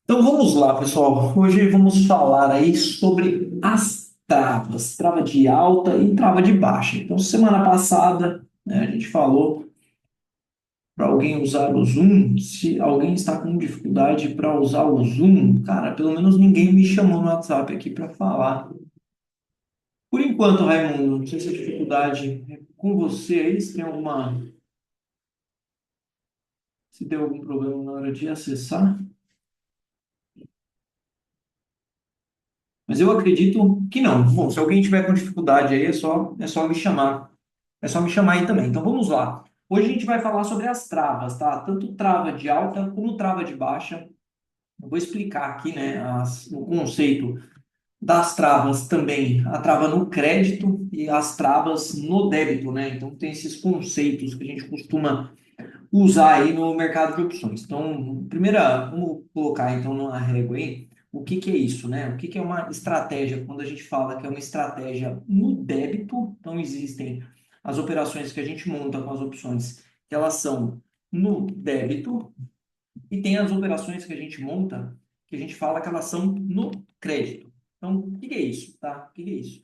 Então vamos lá, pessoal. Hoje vamos falar aí sobre as travas, trava de alta e trava de baixa. Então, semana passada, né, a gente falou para alguém usar o Zoom. Se alguém está com dificuldade para usar o Zoom, cara, pelo menos ninguém me chamou no WhatsApp aqui para falar. Por enquanto, Raimundo, não sei se a dificuldade é com você aí, se tem algum problema na hora de acessar. Mas eu acredito que não. Bom, se alguém tiver com dificuldade aí, é só me chamar. É só me chamar aí também. Então vamos lá. Hoje a gente vai falar sobre as travas, tá? Tanto trava de alta como trava de baixa. Eu vou explicar aqui, né, o conceito das travas também. A trava no crédito e as travas no débito, né? Então tem esses conceitos que a gente costuma usar aí no mercado de opções. Então, primeira, vamos colocar então numa régua aí, o que que é isso, né? O que que é uma estratégia? Quando a gente fala que é uma estratégia no débito, então existem as operações que a gente monta com as opções que elas são no débito e tem as operações que a gente monta que a gente fala que elas são no crédito. Então, o que que é isso, tá? O que que é isso?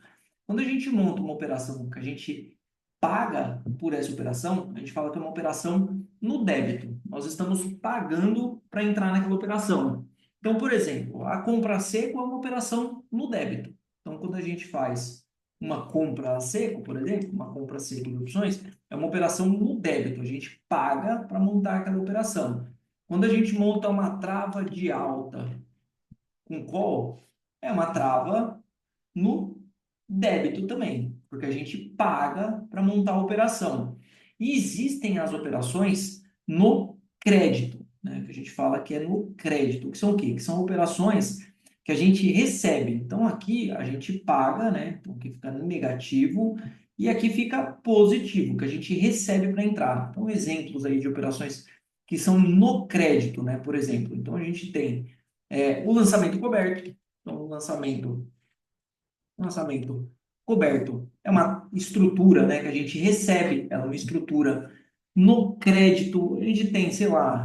Quando a gente monta uma operação que a gente paga por essa operação, a gente fala que é uma operação no débito. Nós estamos pagando para entrar naquela operação. Então, por exemplo, a compra a seco é uma operação no débito. Então, quando a gente faz uma compra a seco, por exemplo, uma compra a seco de opções, é uma operação no débito. A gente paga para montar aquela operação. Quando a gente monta uma trava de alta com call, é uma trava no débito também, porque a gente paga para montar a operação. E existem as operações no crédito, né, que a gente fala que é no crédito, que são o quê? Que são operações que a gente recebe. Então aqui a gente paga, né? Então aqui fica no negativo e aqui fica positivo, que a gente recebe para entrar. Então exemplos aí de operações que são no crédito, né? Por exemplo, então a gente tem o lançamento coberto, então o lançamento coberto. É uma estrutura, né, que a gente recebe, ela é uma estrutura. No crédito, a gente tem, sei lá,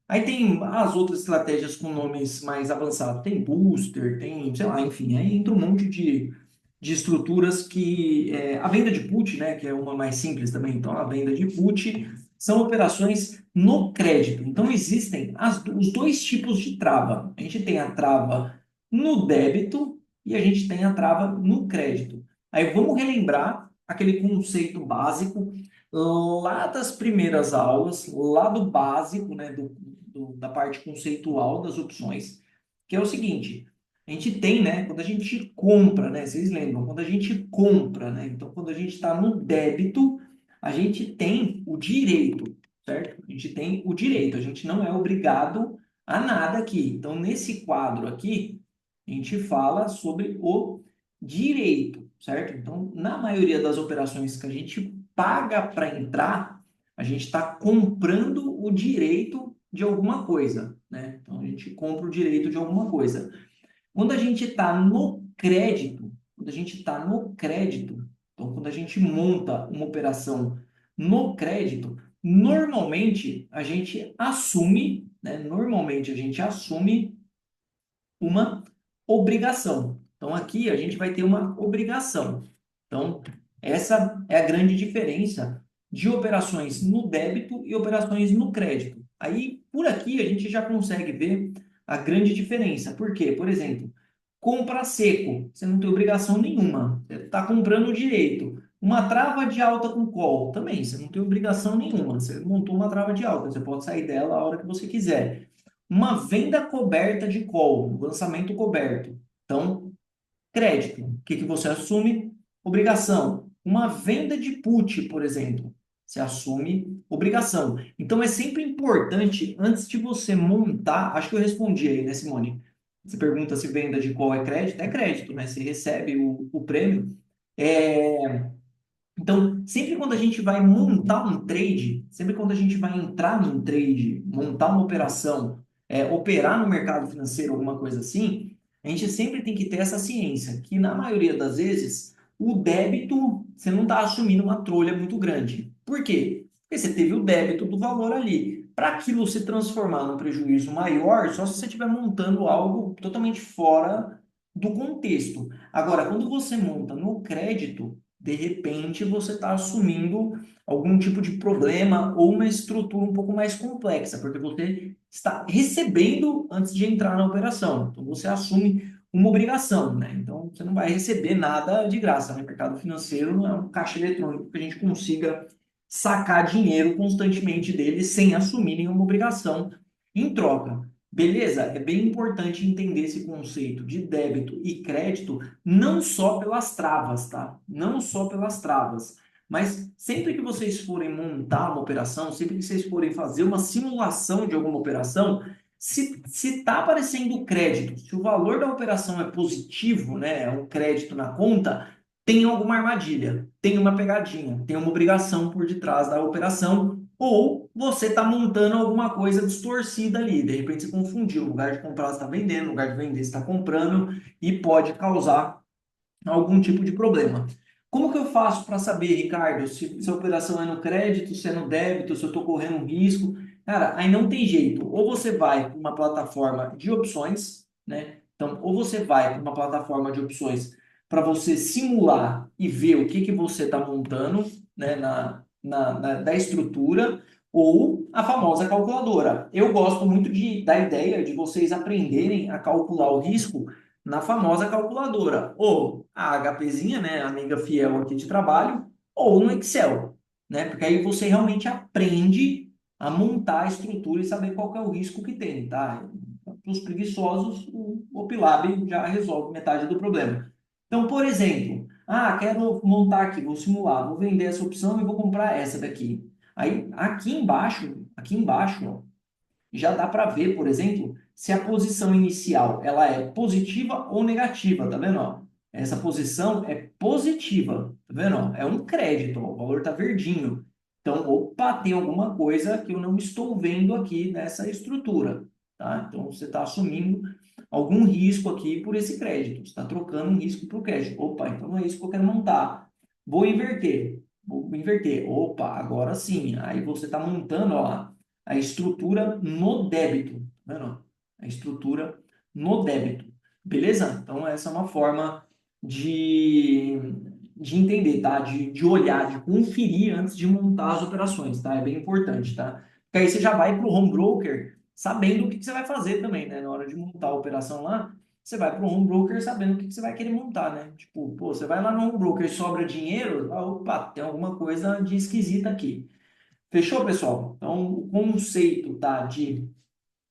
aí tem as outras estratégias com nomes mais avançados. Tem booster, tem, sei lá, enfim, aí entra um monte de estruturas que... a venda de put, né, que é uma mais simples também. Então, a venda de put são operações no crédito. Então, existem os dois tipos de trava. A gente tem a trava no débito e a gente tem a trava no crédito. Aí vamos relembrar aquele conceito básico lá das primeiras aulas, lá do básico, né, da parte conceitual das opções, que é o seguinte: a gente tem, né, quando a gente compra, né, vocês lembram, quando a gente compra, né, então quando a gente está no débito, a gente tem o direito, certo? A gente tem o direito, a gente não é obrigado a nada aqui. Então, nesse quadro aqui, a gente fala sobre o direito, certo? Então, na maioria das operações que a gente paga para entrar, a gente está comprando o direito de alguma coisa, né? Então, a gente compra o direito de alguma coisa. Quando a gente está no crédito, quando a gente está no crédito, então, quando a gente monta uma operação no crédito, normalmente a gente assume, né? Normalmente a gente assume uma obrigação. Então, aqui a gente vai ter uma obrigação. Então, essa é a grande diferença de operações no débito e operações no crédito. Aí, por aqui, a gente já consegue ver a grande diferença. Por quê? Por exemplo, compra seco, você não tem obrigação nenhuma. Você está comprando o direito. Uma trava de alta com call, também, você não tem obrigação nenhuma. Você montou uma trava de alta, você pode sair dela a hora que você quiser. Uma venda coberta de call, lançamento coberto. Então, crédito. O que que você assume? Obrigação. Uma venda de put, por exemplo. Você assume obrigação. Então, é sempre importante, antes de você montar, acho que eu respondi aí, né, Simone? Você pergunta se venda de call é crédito, né? Você recebe o prêmio. Então, sempre quando a gente vai montar um trade, sempre quando a gente vai entrar num trade, montar uma operação, operar no mercado financeiro, alguma coisa assim, a gente sempre tem que ter essa ciência, que na maioria das vezes, o débito, você não está assumindo uma trolha muito grande. Por quê? Porque você teve o débito do valor ali. para aquilo se transformar num prejuízo maior, só se você estiver montando algo totalmente fora do contexto. Agora, quando você monta no crédito, de repente você está assumindo algum tipo de problema ou uma estrutura um pouco mais complexa, porque você está recebendo antes de entrar na operação. Então, você assume uma obrigação, né? Então, você não vai receber nada de graça, né? O mercado financeiro não é um caixa eletrônico que a gente consiga sacar dinheiro constantemente dele sem assumir nenhuma obrigação em troca. Beleza? É bem importante entender esse conceito de débito e crédito, não só pelas travas, tá? Não só pelas travas. Mas sempre que vocês forem montar uma operação, sempre que vocês forem fazer uma simulação de alguma operação, se está aparecendo crédito, se o valor da operação é positivo, né, é um crédito na conta, tem alguma armadilha, tem uma pegadinha, tem uma obrigação por detrás da operação, ou você está montando alguma coisa distorcida ali. De repente você confundiu, no lugar de comprar você está vendendo, no lugar de vender você está comprando e pode causar algum tipo de problema. Como que eu faço para saber, Ricardo, se a operação é no crédito, se é no débito, se eu estou correndo um risco? Cara, aí não tem jeito. Ou você vai para uma plataforma de opções, né? Então, ou você vai para uma plataforma de opções para você simular e ver o que que você está montando, né, da estrutura, ou a famosa calculadora. Eu gosto muito da ideia de vocês aprenderem a calcular o risco na famosa calculadora, ou a HPzinha, né, amiga fiel aqui de trabalho, ou no Excel, né? Porque aí você realmente aprende a montar a estrutura e saber qual que é o risco que tem, tá? Para os preguiçosos, o OpLab já resolve metade do problema. Então, por exemplo, quero montar aqui, vou simular, vou vender essa opção e vou comprar essa daqui. Aí, aqui embaixo, ó, já dá para ver, por exemplo, se a posição inicial ela é positiva ou negativa, tá vendo? Ó? Essa posição é positiva, tá vendo? Ó? É um crédito, ó, o valor tá verdinho. Então, opa, tem alguma coisa que eu não estou vendo aqui nessa estrutura, tá? Então, você está assumindo algum risco aqui por esse crédito. Você está trocando um risco por crédito. Opa, então não é isso que eu quero montar. Vou inverter. Vou inverter. Opa, agora sim. Aí você está montando, ó, a estrutura no débito, tá vendo? A estrutura no débito, beleza? Então, essa é uma forma de, de entender, tá? De olhar, de conferir antes de montar as operações, tá? É bem importante, tá? Porque aí você já vai para o home broker sabendo o que você vai fazer também, né? Na hora de montar a operação lá, você vai para o home broker sabendo o que você vai querer montar, né? Tipo, pô, você vai lá no home broker e sobra dinheiro, opa, tem alguma coisa de esquisita aqui. Fechou, pessoal? Então, o conceito, tá, de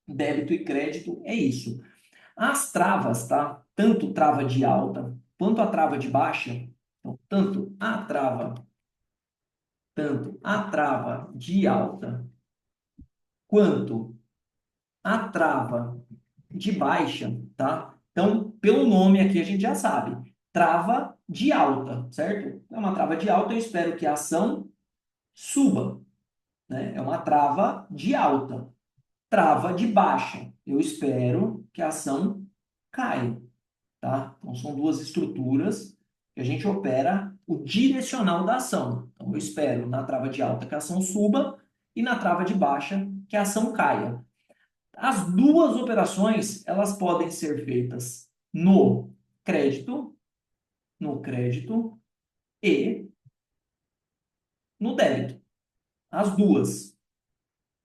débito e crédito é isso. As travas, tá? Tanto trava de alta quanto a trava de baixa, então, tanto a trava de alta quanto a trava de baixa, tá? Então, pelo nome aqui a gente já sabe. Trava de alta, certo? É uma trava de alta, eu espero que a ação suba, né? É uma trava de alta. Trava de baixa. Eu espero que a ação caia, tá? Então, são duas estruturas que a gente opera o direcional da ação. Então, eu espero na trava de alta que a ação suba e na trava de baixa que a ação caia. As duas operações, elas podem ser feitas crédito, no crédito e no débito. As duas.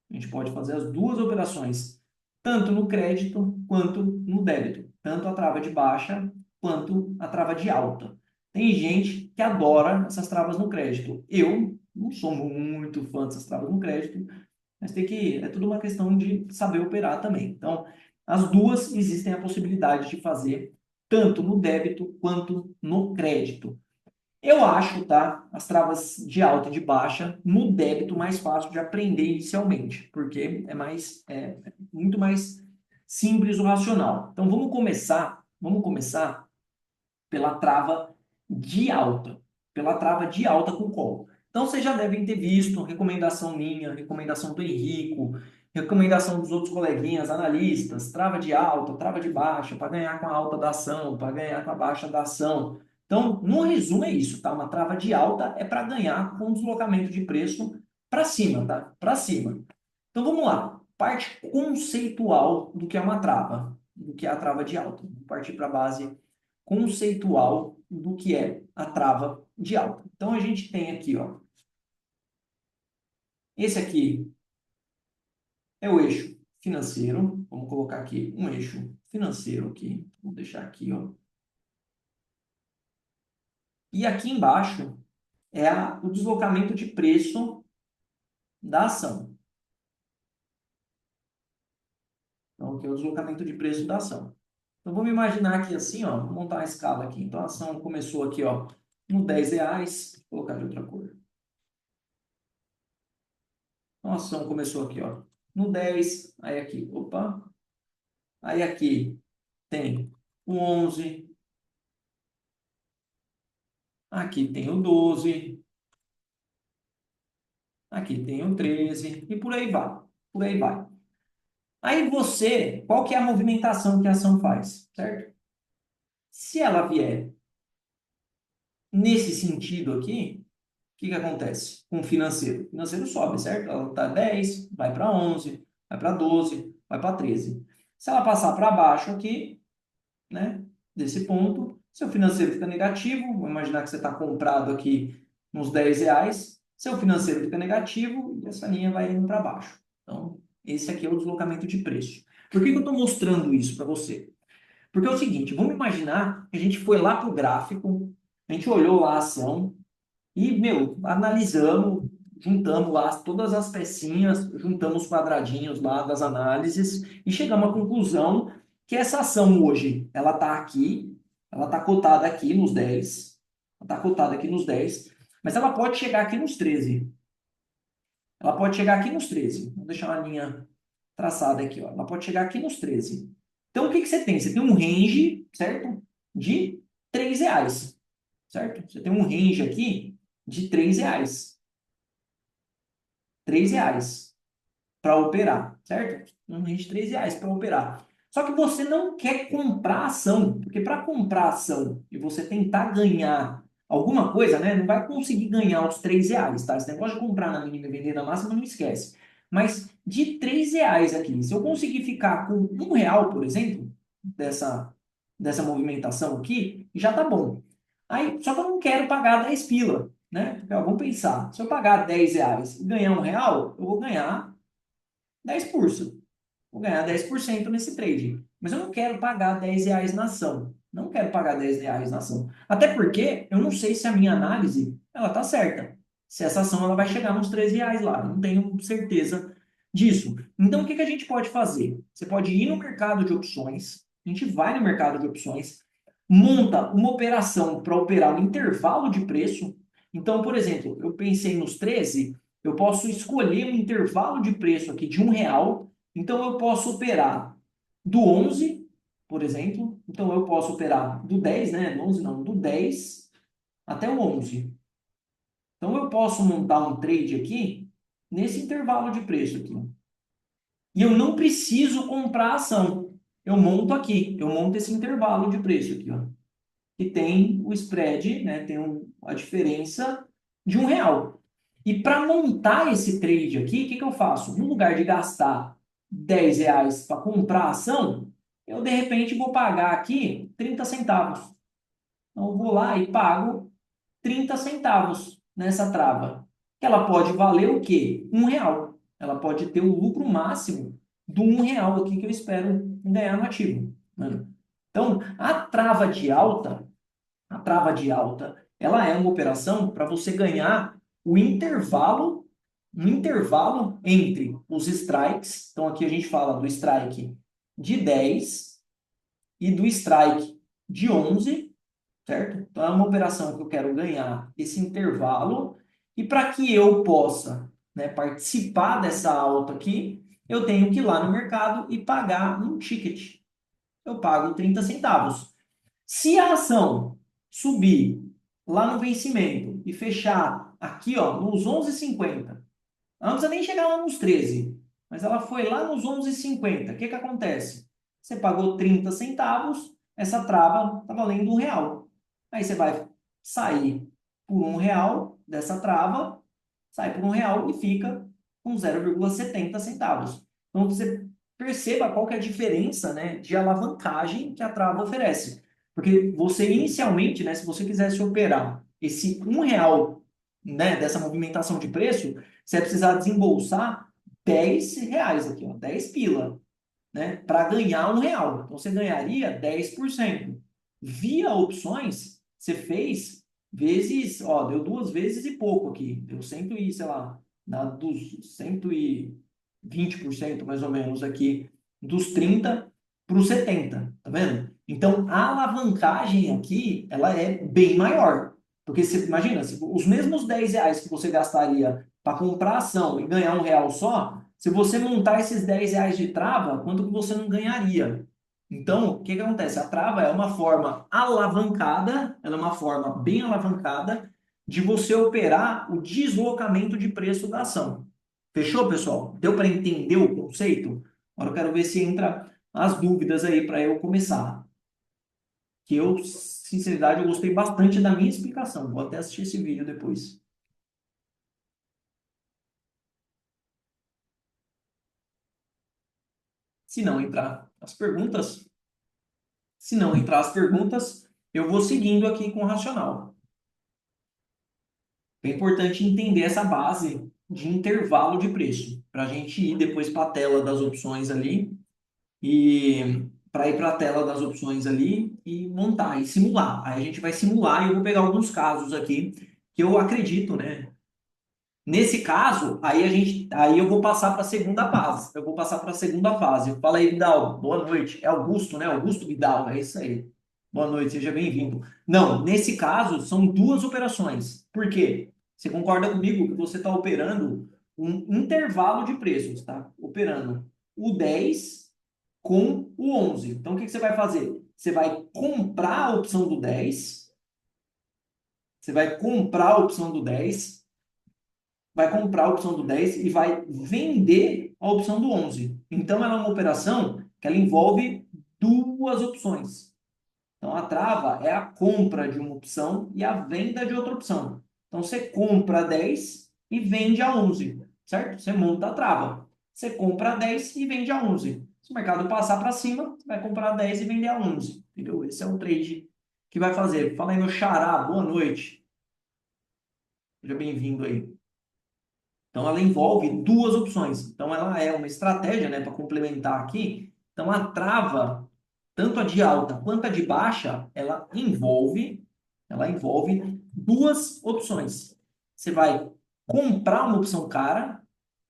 A gente pode fazer as duas operações, tanto no crédito quanto no débito, tanto a trava de baixa quanto a trava de alta. Tem gente que adora essas travas no crédito. Eu não sou muito fã dessas travas no crédito, mas é tudo uma questão de saber operar também. Então, as duas existem a possibilidade de fazer tanto no débito quanto no crédito. Eu acho, tá, as travas de alta e de baixa no débito mais fácil de aprender inicialmente, porque é muito mais simples o racional. Então vamos começar pela trava de alta, pela trava de alta com call. Então vocês já devem ter visto recomendação minha, recomendação do Henrico, recomendação dos outros coleguinhas analistas, trava de alta, trava de baixa, para ganhar com a alta da ação, para ganhar com a baixa da ação. Então, no resumo é isso, tá? Uma trava de alta é para ganhar com deslocamento de preço para cima, tá? Para cima. Então vamos lá. Parte conceitual do que é uma trava, do que é a trava de alta. Vamos partir para a base conceitual do que é a trava de alta. Então a gente tem aqui, ó, esse aqui é o eixo financeiro. Vamos colocar aqui um eixo financeiro aqui. Vou deixar aqui, ó. E aqui embaixo é o deslocamento de preço da ação. Então, aqui é o deslocamento de preço da ação. Então, vamos imaginar aqui assim, ó, vou montar uma escala aqui. Então, a ação começou aqui, ó, no R$ 10, vou colocar de outra cor. Então, a ação começou aqui, ó, no 10, aí aqui, opa, aí aqui tem o 11, aqui tem o 12, aqui tem o 13 e por aí vai, por aí vai. Aí você, qual que é a movimentação que a ação faz, certo? Se ela vier nesse sentido aqui, o que que acontece com o financeiro? O financeiro sobe, certo? Ela está 10, vai para 11, vai para 12, vai para 13. Se ela passar para baixo aqui, né, desse ponto, seu financeiro fica negativo, vamos imaginar que você está comprado aqui nos R$ 10, seu financeiro fica negativo e essa linha vai indo para baixo. Então, esse aqui é o deslocamento de preço. Por que que eu estou mostrando isso para você? Porque é o seguinte, vamos imaginar que a gente foi lá para o gráfico, a gente olhou lá a ação, e, meu, analisamos, juntamos lá todas as pecinhas, juntamos os quadradinhos lá das análises e chegamos à conclusão que essa ação hoje, ela está aqui, ela está cotada aqui nos 10, ela está cotada aqui nos 10, mas ela pode chegar aqui nos 13. Ela pode chegar aqui nos 13. Vou deixar uma linha traçada aqui, ó. Ela pode chegar aqui nos 13. Então, o que que você tem? Você tem um range, certo? De R$ 3, certo? Você tem um range aqui de R$ 3. R$ 3 para operar, certo? Um range de R$ 3 para operar. Só que você não quer comprar ação, porque para comprar ação e você tentar ganhar alguma coisa, né? Não vai conseguir ganhar os R$ 3, tá? Esse negócio de comprar na mínima e vender na máxima, não esquece. Mas de R$ 3 aqui, se eu conseguir ficar com R$ 1, por exemplo, dessa movimentação aqui, já tá bom. Aí, só que eu não quero pagar 10 pila, né? Porque, ó, vamos pensar, se eu pagar R$ 10 e ganhar R$ 1, eu vou ganhar 10%. Vou ganhar 10% nesse trade. Mas eu não quero pagar R$ 10 na ação. Não quero pagar R$ 10 na ação. Até porque eu não sei se a minha análise ela tá certa. Se essa ação ela vai chegar nos R$ 3 lá. Eu não tenho certeza disso. Então, o que que a gente pode fazer? Você pode ir no mercado de opções. A gente vai no mercado de opções, monta uma operação para operar um intervalo de preço. Então, por exemplo, eu pensei nos 13, eu posso escolher um intervalo de preço aqui de R$ 1. Então, eu posso operar do 11, por exemplo. Então, eu posso operar do 10, né? Do 11 não, do 10 até o 11. Então, eu posso montar um trade aqui nesse intervalo de preço aqui. E eu não preciso comprar a ação. Eu monto aqui, eu monto esse intervalo de preço aqui, ó. Que tem o spread, né? Tem a diferença de R$ 1. E para montar esse trade aqui, o que que eu faço? No lugar de gastar R$ 10 para comprar a ação, eu de repente vou pagar aqui 30 centavos. Então eu vou lá e pago 30 centavos nessa trava. Ela pode valer o quê? R$ 1. Ela pode ter o lucro máximo do R$ 1 aqui que eu espero ganhar no ativo, né? Então, a trava de alta, ela é uma operação para você ganhar o intervalo, um intervalo entre os strikes. Então, aqui a gente fala do strike de 10 e do strike de 11, certo? Então, é uma operação que eu quero ganhar esse intervalo. E para que eu possa, né, participar dessa alta aqui, eu tenho que ir lá no mercado e pagar um ticket. Eu pago 30 centavos. Se a ação subir lá no vencimento e fechar aqui, ó, nos 11,50, ela não precisa nem chegar lá nos 13, mas ela foi lá nos 11,50, o que que acontece? Você pagou 30 centavos, essa trava está valendo R$ 1. Aí você vai sair por R$ 1 dessa trava, sai por R$ 1 e fica com 0,70 centavos. Então, você perceba qual que é a diferença, né, de alavancagem que a trava oferece. Porque você, inicialmente, né, se você quisesse operar esse R$ 1, né, dessa movimentação de preço, você vai precisar desembolsar R$ 10 aqui, ó, 10 pila, né, para ganhar R$ 1. Então, você ganharia 10%. Via opções, você fez vezes, ó, deu 2 vezes e pouco aqui. Deu 100 e, sei lá, dá dos 120% mais ou menos aqui, dos 30 para os 70, tá vendo? Então, a alavancagem aqui, ela é bem maior. Porque você imagina, os mesmos R$ 10 que você gastaria para comprar ação e ganhar R$ 1 só, se você montar esses R$ 10 de trava, quanto que você não ganharia? Então, o que que acontece? A trava é uma forma alavancada, ela é uma forma bem alavancada de você operar o deslocamento de preço da ação. Fechou, pessoal? Deu para entender o conceito? Agora eu quero ver se entra as dúvidas aí para eu começar. Que eu, sinceridade, eu gostei bastante da minha explicação. Vou até assistir esse vídeo depois. Se não entrar as perguntas, se não entrar as perguntas, eu vou seguindo aqui com o racional. É importante entender essa base de intervalo de preço, para a gente ir depois para a tela das opções ali, e para ir para a tela das opções ali e montar e simular. Aí a gente vai simular e eu vou pegar alguns casos aqui que eu acredito, né? Nesse caso, aí eu vou passar para a segunda fase. Eu vou passar para a segunda fase. Fala aí, Vidal. Boa noite. É Augusto, né? Augusto Vidal, é isso aí. Boa noite, seja bem-vindo. Não, nesse caso, são duas operações. Por quê? Você concorda comigo que você está operando um intervalo de preços, tá? Operando o 10 com o 11. Então, o que que você vai fazer? Você vai comprar a opção do 10, você vai comprar a opção do 10, vai comprar a opção do 10 e vai vender a opção do 11. Então, ela é uma operação que ela envolve duas opções. Então, a trava é a compra de uma opção e a venda de outra opção. Então, você compra 10 e vende a 11, certo? Você monta a trava. Você compra 10 e vende a 11. Se o mercado passar para cima, você vai comprar 10 e vender a 11. Entendeu? Esse é o trade que vai fazer. Fala aí, meu xará. Boa noite. Seja bem-vindo aí. Então, ela envolve duas opções. Então, ela é uma estratégia, né, para complementar aqui. Então, a trava, tanto a de alta quanto a de baixa, ela envolve duas opções. Você vai comprar uma opção cara,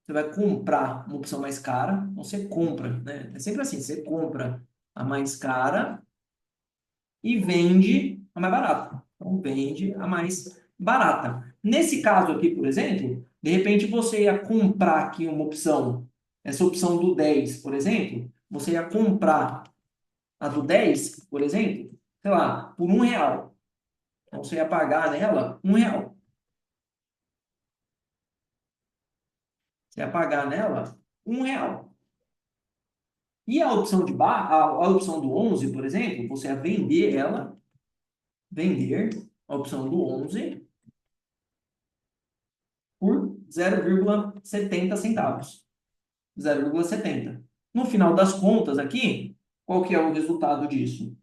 você vai comprar uma opção mais cara. Então, você compra, né? É sempre assim, você compra a mais cara e vende a mais barata. Então, vende a mais barata. Nesse caso aqui, por exemplo, de repente você ia comprar aqui uma opção, essa opção do 10, por exemplo, você ia comprar a do 10, por exemplo, sei lá, por R$ 1. Então, você ia pagar nela R$ 1. Você ia pagar nela R$ 1. E a opção a opção do 11, por exemplo, você ia vender ela, vender a opção do 11 por 0,70 centavos. 0,70. No final das contas aqui, qual que é o resultado disso?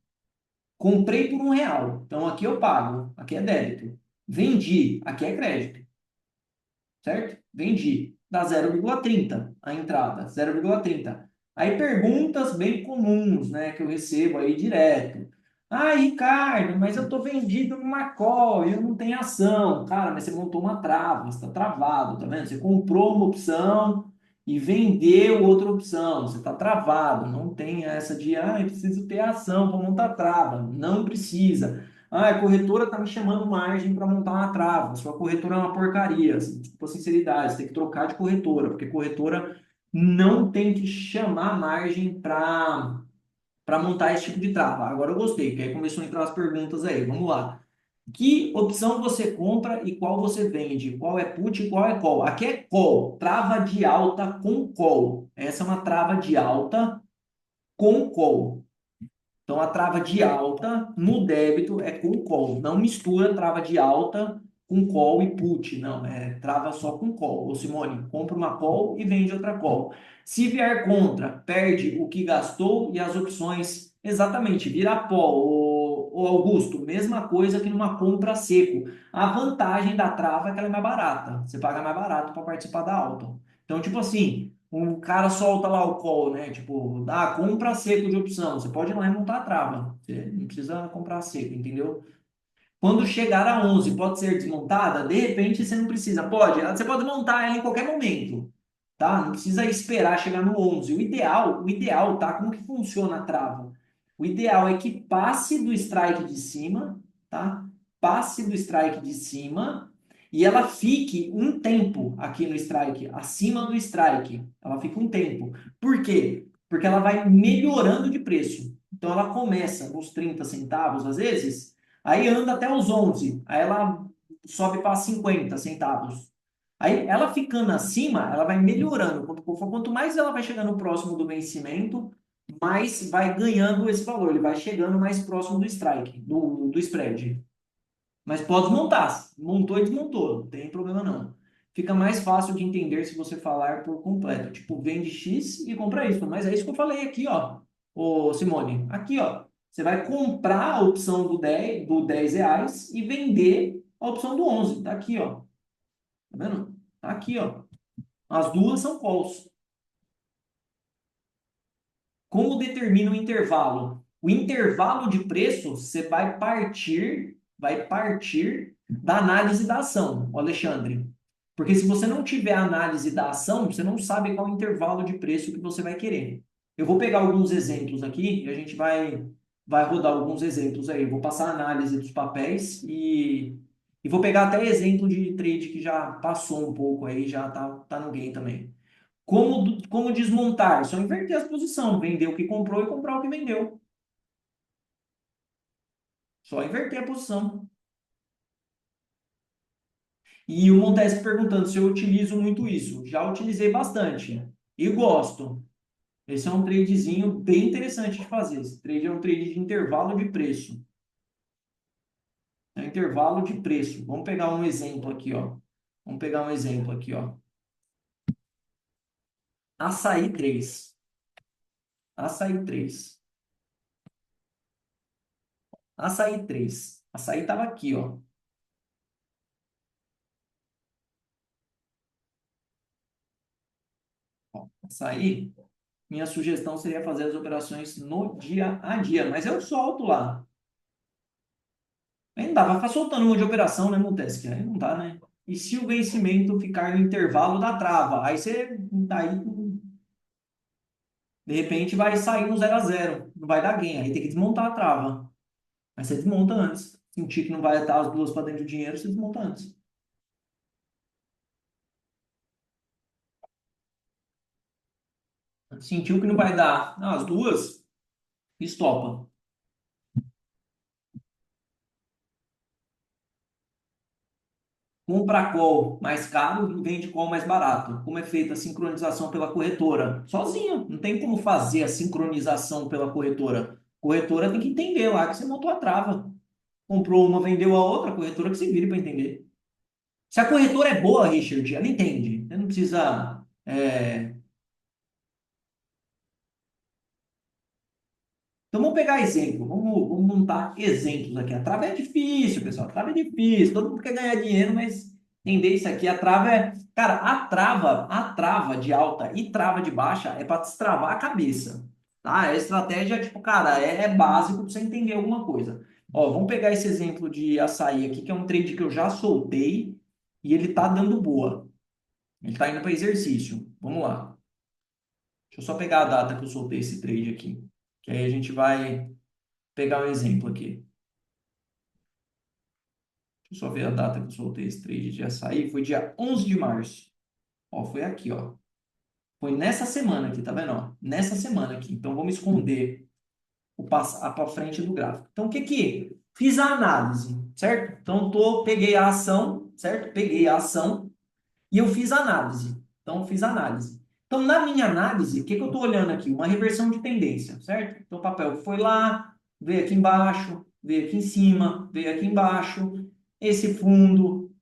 Comprei por R$ 1. Então aqui eu pago, aqui é débito. Vendi, aqui é crédito, certo? Vendi. Dá 0,30 a entrada, 0,30. Aí perguntas bem comuns, né, que eu recebo aí direto. Ah, Ricardo, mas eu estou vendido numa call, eu não tenho ação. Cara, mas você montou uma trava, você está travado, tá vendo? Você comprou uma opção e vendeu outra opção, você está travado. Não tem essa de, ah, eu preciso ter ação para montar trava. Não precisa. Ah, a corretora está me chamando margem para montar uma trava. Sua corretora é uma porcaria. Com sinceridade, você tem que trocar de corretora, porque corretora não tem que chamar margem para montar esse tipo de trava. Agora eu gostei, porque aí começou a entrar as perguntas aí. Vamos lá. Que opção você compra e qual você vende? Qual é put e qual é call? Aqui é call, trava de alta com call. Essa é uma trava de alta com call. Então, a trava de alta no débito é com call. Não mistura trava de alta com call e put, não, trava só com call. Ô Simone, compra uma call e vende outra call. Se vier contra, perde o que gastou e as opções, exatamente, vira pó. O Augusto, mesma coisa que numa compra a seco. A vantagem da trava é que ela é mais barata. Você paga mais barato para participar da alta. Então, tipo assim, um cara solta lá o call, né? Tipo, compra a seco de opção. Você pode ir lá e montar a trava. Você não precisa comprar a seco, entendeu? Quando chegar a 11, pode ser desmontada? De repente, você não precisa. Pode, você pode montar ela em qualquer momento, tá? Não precisa esperar chegar no 11. O ideal, tá? Como que funciona a trava? O ideal é que passe do strike de cima, tá? Passe do strike de cima e ela fique um tempo aqui no strike, acima do strike. Ela fica um tempo. Por quê? Porque ela vai melhorando de preço. Então, ela começa nos 30 centavos, às vezes, aí anda até os 11, aí ela sobe para 50 centavos. Aí ela ficando acima, ela vai melhorando. Quanto mais ela vai chegando próximo do vencimento, mais vai ganhando esse valor. Ele vai chegando mais próximo do strike, do spread. Mas pode montar. Montou e desmontou. Não tem problema não. Fica mais fácil de entender se você falar por completo. Tipo, vende X e compra Y. Mas é isso que eu falei aqui, ó. Ô, Simone. Aqui, ó. Você vai comprar a opção do 10 reais e vender a opção do 11. Tá aqui, ó. Tá vendo? Tá aqui, ó. As duas são calls. Como determina o intervalo? O intervalo de preço você vai partir da análise da ação, Alexandre. Porque se você não tiver análise da ação, você não sabe qual é o intervalo de preço que você vai querer. Eu vou pegar alguns exemplos aqui e a gente vai rodar alguns exemplos aí. Eu vou passar a análise dos papéis e vou pegar até exemplo de trade que já passou um pouco aí, já tá no game também. Como desmontar? Só inverter as posições, vender o que comprou e comprar o que vendeu. Só inverter a posição. E o Montes perguntando se eu utilizo muito isso. Já utilizei bastante e gosto. Esse é um tradezinho bem interessante de fazer. Esse trade é um trade de intervalo de preço. É um intervalo de preço. Vamos pegar um exemplo aqui, ó. Vamos pegar um exemplo aqui, ó. Açaí 3. Açaí 3. Açaí 3. Açaí estava aqui, ó. Açaí. Minha sugestão seria fazer as operações no dia a dia, mas eu solto lá. Aí não dá, vai ficar soltando um monte de operação, né, Montesquieu? Aí não dá, né? E se o vencimento ficar no intervalo da trava? Aí, de repente, vai sair no 0 a 0, não vai dar gain, aí tem que desmontar a trava. Aí você desmonta antes. Sentir que não vai estar as duas para dentro do dinheiro, você desmonta antes. Sentiu que não vai dar as duas, estopa. Compra call mais caro e vende call mais barato. Como é feita a sincronização pela corretora? Sozinho, não tem como fazer a sincronização pela corretora. Corretora tem que entender lá que você montou a trava. Comprou uma, vendeu a outra, a corretora que se vire para entender. Se a corretora é boa, Richard, ela entende. Você não precisa. Então vamos pegar exemplo, vamos montar exemplos aqui. A trava é difícil, pessoal. A trava é difícil. Todo mundo quer ganhar dinheiro, mas entender isso aqui, a trava é. Cara, a trava de alta e trava de baixa é para destravar a cabeça. Tá? A estratégia, tipo, cara, é básico para você entender alguma coisa. Ó, vamos pegar esse exemplo de açaí aqui, que é um trade que eu já soltei e ele tá dando boa. Ele tá indo para exercício. Vamos lá. Deixa eu só pegar a data que eu soltei esse trade aqui. Que aí a gente vai pegar um exemplo aqui. Deixa eu só ver a data que eu soltei esse trade de açaí. Foi dia 11 de março. Ó, foi aqui, ó. Foi nessa semana aqui, tá vendo? Ó? Nessa semana aqui. Então, vamos esconder a para frente do gráfico. Então, o que que? Fiz a análise, certo? Então, peguei a ação, certo? Peguei a ação e eu fiz a análise. Então, fiz a análise. Então, na minha análise, o que que eu estou olhando aqui? Uma reversão de tendência, certo? Então, o papel foi lá, veio aqui embaixo, veio aqui em cima, veio aqui embaixo. Esse fundo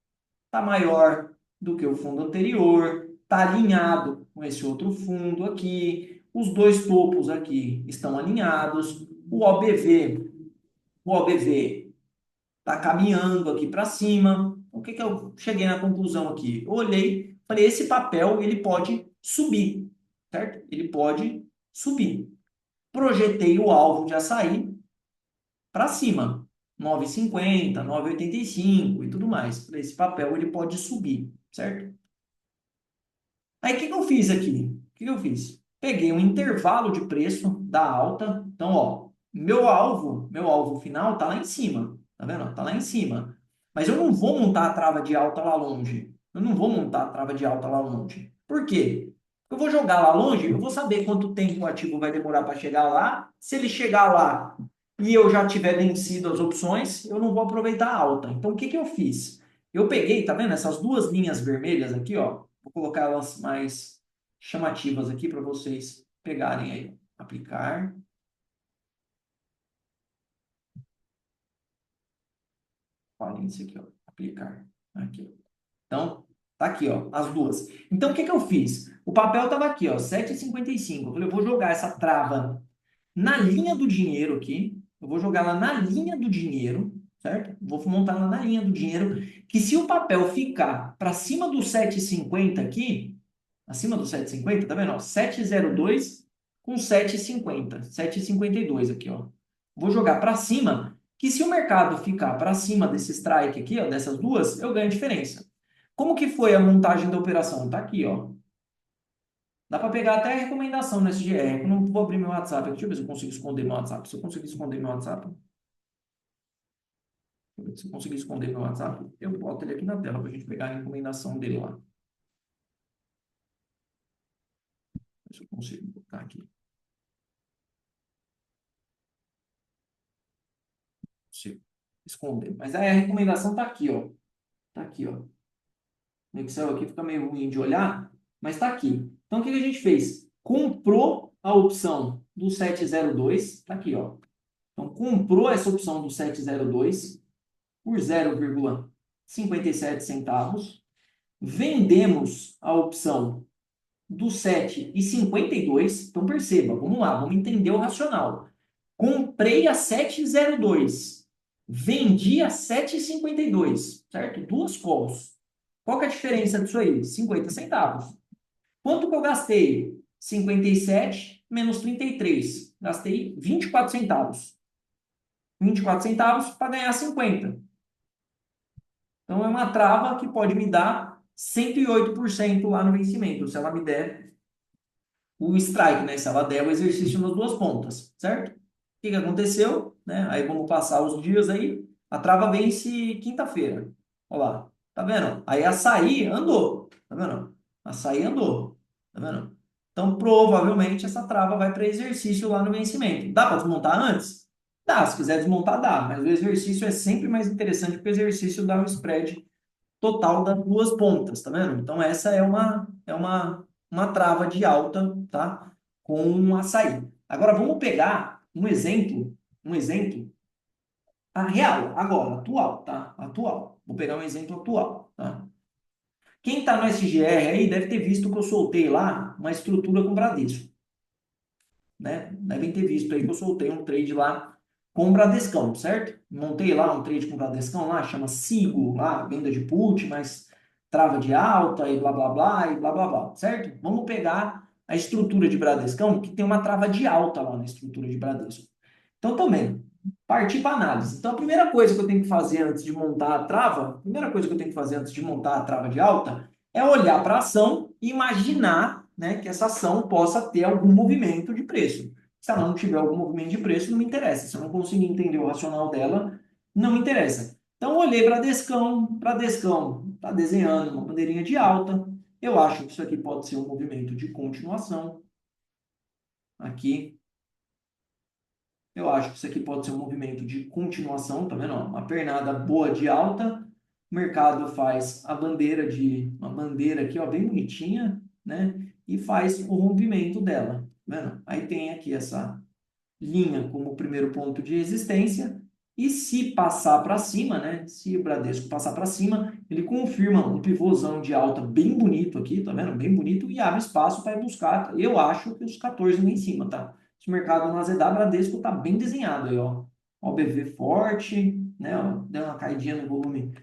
está maior do que o fundo anterior, está alinhado com esse outro fundo aqui, os dois topos aqui estão alinhados, o OBV está caminhando aqui para cima. O que que eu cheguei na conclusão aqui? Eu olhei, falei, esse papel ele pode subir, certo? Ele pode subir. Projetei o alvo de açaí para cima, 9,50, 9,85 e tudo mais. Falei, esse papel ele pode subir, certo? Aí o que que eu fiz aqui? O que que eu fiz? Peguei um intervalo de preço da alta. Então, ó, meu alvo final tá lá em cima. Tá vendo? Tá lá em cima. Mas eu não vou montar a trava de alta lá longe. Eu não vou montar a trava de alta lá longe. Por quê? Eu vou jogar lá longe, eu vou saber quanto tempo o ativo vai demorar para chegar lá. Se ele chegar lá e eu já tiver vencido as opções, eu não vou aproveitar a alta. Então, o que que eu fiz? Eu peguei, tá vendo? Essas duas linhas vermelhas aqui, ó. Vou colocar elas mais chamativas aqui para vocês pegarem aí. Aplicar. Olha isso aqui, ó. Aplicar. Aqui. Então, tá aqui, ó, as duas. Então, o que que eu fiz? O papel tava aqui, ó, 7,55. Eu falei, eu vou jogar essa trava na linha do dinheiro aqui. Eu vou jogar ela na linha do dinheiro, certo? Vou montar ela na linha do dinheiro, que se o papel ficar para cima do 7,50 aqui, acima do 7,50, tá vendo? Ó, 7,02 com 7,50. 7,52 aqui, ó. Vou jogar para cima, que se o mercado ficar para cima desse strike aqui, ó, dessas duas, eu ganho diferença. Como que foi a montagem da operação? Tá aqui, ó. Dá para pegar até a recomendação no SGR. Eu não vou abrir meu WhatsApp aqui. Deixa eu ver se eu consigo esconder meu WhatsApp. Se eu conseguir esconder meu WhatsApp. Deixa eu ver se eu conseguir esconder meu WhatsApp. Eu boto ele aqui na tela para a gente pegar a recomendação dele lá. Se eu consigo botar aqui. Consigo esconder. Mas aí a recomendação tá aqui, ó. Tá aqui, ó. No Excel aqui fica meio ruim de olhar, mas tá aqui. Então, o que que a gente fez? Comprou a opção do 702. Tá aqui, ó. Então, comprou essa opção do 702 por 0,57 centavos. Vendemos a opção do 7,52. Então, perceba, vamos lá, vamos entender o racional. Comprei a 7,02. Vendi a 7,52, certo? Duas calls. Qual que é a diferença disso aí? 50 centavos. Quanto que eu gastei? 57 menos 33. Gastei 24 centavos. 24 centavos para ganhar 50. Então, é uma trava que pode me dar 108% lá no vencimento, se ela me der o strike, né? Se ela der o exercício nas duas pontas, certo? O que que aconteceu, né? Aí vamos passar os dias aí. A trava vence quinta-feira. Olha lá. Tá vendo? Aí açaí andou. Tá vendo? Açaí andou. Tá vendo? Então, provavelmente, essa trava vai para exercício lá no vencimento. Dá para desmontar antes? Dá. Se quiser desmontar, dá. Mas o exercício é sempre mais interessante porque o exercício dá um spread total das duas pontas, tá vendo? Então, essa é uma trava de alta, tá? Com um açaí. Agora, vamos pegar um exemplo real, agora, atual, tá? Atual. Vou pegar um exemplo atual, tá? Quem tá no SGR aí deve ter visto que eu soltei lá uma estrutura com Bradesco, né? Devem ter visto aí que eu soltei um trade lá com o Bradescão, certo? Montei lá um trade com o Bradescão lá, chama Sigo, lá, venda de put, mas trava de alta e blá blá blá e blá blá blá, certo? Vamos pegar a estrutura de Bradescão, que tem uma trava de alta lá na estrutura de Bradesco. Então também, partir para análise. Então a primeira coisa que eu tenho que fazer antes de montar a trava, a primeira coisa que eu tenho que fazer antes de montar a trava de alta é olhar para a ação e imaginar, né, que essa ação possa ter algum movimento de preço. Se ela não tiver algum movimento de preço, não me interessa. Se eu não conseguir entender o racional dela, não me interessa. Então, olhei para Bradescão está desenhando uma bandeirinha de alta. Eu acho que isso aqui pode ser um movimento de continuação. Aqui, eu acho que isso aqui pode ser um movimento de continuação, tá vendo? Ó, uma pernada boa de alta. O mercado faz uma bandeira aqui, ó, bem bonitinha, né? E faz o rompimento dela, tá vendo? Aí tem aqui essa linha como primeiro ponto de resistência E se passar para cima, né? Se o Bradesco passar para cima, ele confirma um pivôzão de alta bem bonito aqui, tá vendo? Bem bonito e abre espaço para ir buscar. Eu acho que os 14 lá em cima, tá? Se o mercado não azedar, Bradesco tá bem desenhado aí, ó. Ó, o BV forte, né? Ó, deu uma caidinha no volume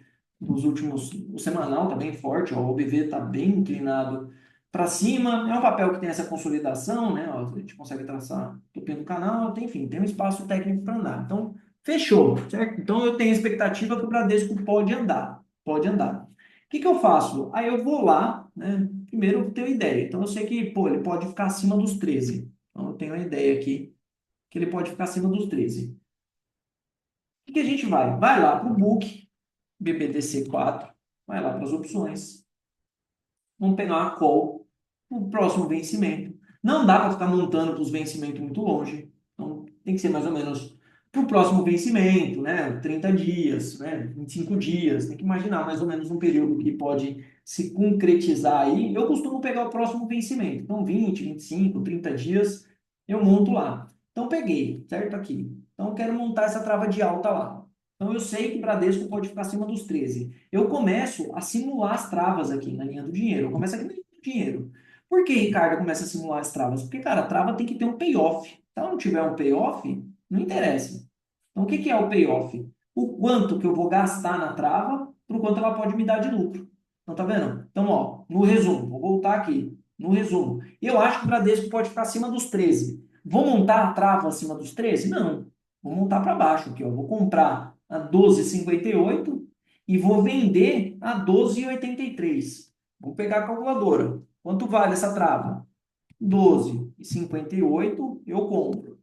dos últimos. O semanal tá bem forte, ó. O BV tá bem inclinado para cima. É um papel que tem essa consolidação, né? Ó, a gente consegue traçar o topinho do canal, tem, enfim, tem um espaço técnico para andar. Então, fechou, certo? Então eu tenho expectativa que o Bradesco pode andar, pode andar. O que que eu faço? Aí eu vou lá, né? Primeiro eu tenho ideia. Então eu sei que, pô, ele pode ficar acima dos 13. Então eu tenho a ideia aqui que ele pode ficar acima dos 13. O que que a gente vai? Vai lá para o book, BBDC4, vai lá para as opções. Vamos pegar uma call no próximo vencimento. Não dá para ficar montando para os vencimentos muito longe. Então, tem que ser mais ou menos para o próximo vencimento, né? 30 dias, né? 25 dias. Tem que imaginar mais ou menos um período que pode se concretizar aí. Eu costumo pegar o próximo vencimento. Então, 20, 25, 30 dias, eu monto lá. Então, peguei, certo? Aqui. Então, eu quero montar essa trava de alta lá. Então, eu sei que o Bradesco pode ficar acima dos 13. Eu começo a simular as travas aqui na linha do dinheiro. Eu começo aqui na linha do dinheiro. Por que, Ricardo, começa a simular as travas? Porque, cara, a trava tem que ter um payoff. Se ela não tiver um payoff, não interessa. Então, o que que é o payoff? O quanto que eu vou gastar na trava, por quanto ela pode me dar de lucro. Então, tá vendo? Então, ó, no resumo, vou voltar aqui. No resumo, eu acho que o Bradesco pode ficar acima dos 13. Vou montar a trava acima dos 13? Não. Vou montar para baixo aqui, ó. Vou comprar a 12,58 e vou vender a 12,83. Vou pegar a calculadora. Quanto vale essa trava? 12,58 eu compro.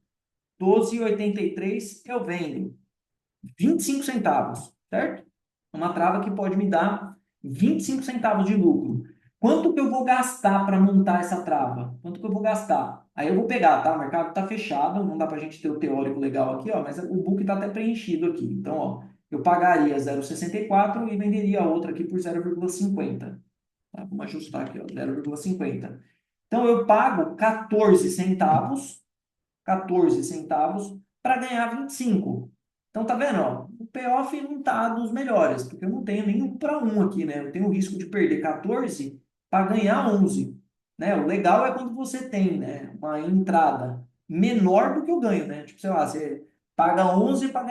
12,83 eu vendo. 25 centavos, certo? Uma trava que pode me dar 25 centavos de lucro. Quanto que eu vou gastar para montar essa trava? Quanto que eu vou gastar? Aí eu vou pegar, tá? O mercado está fechado, não dá para a gente ter o teórico legal aqui, ó, mas o book está até preenchido aqui. Então, ó, eu pagaria 0,64 e venderia a outra aqui por 0,50. Tá? Vamos ajustar aqui, ó, 0,50. Então, eu pago 14 centavos para ganhar 25. Então, tá vendo? Ó, o payoff não tá dos melhores, porque eu não tenho nenhum para um aqui, né? Eu tenho o risco de perder 14 para ganhar 11. Né? O legal é quando você tem, né, uma entrada menor do que o ganho, né? Tipo, sei lá, você paga 11 para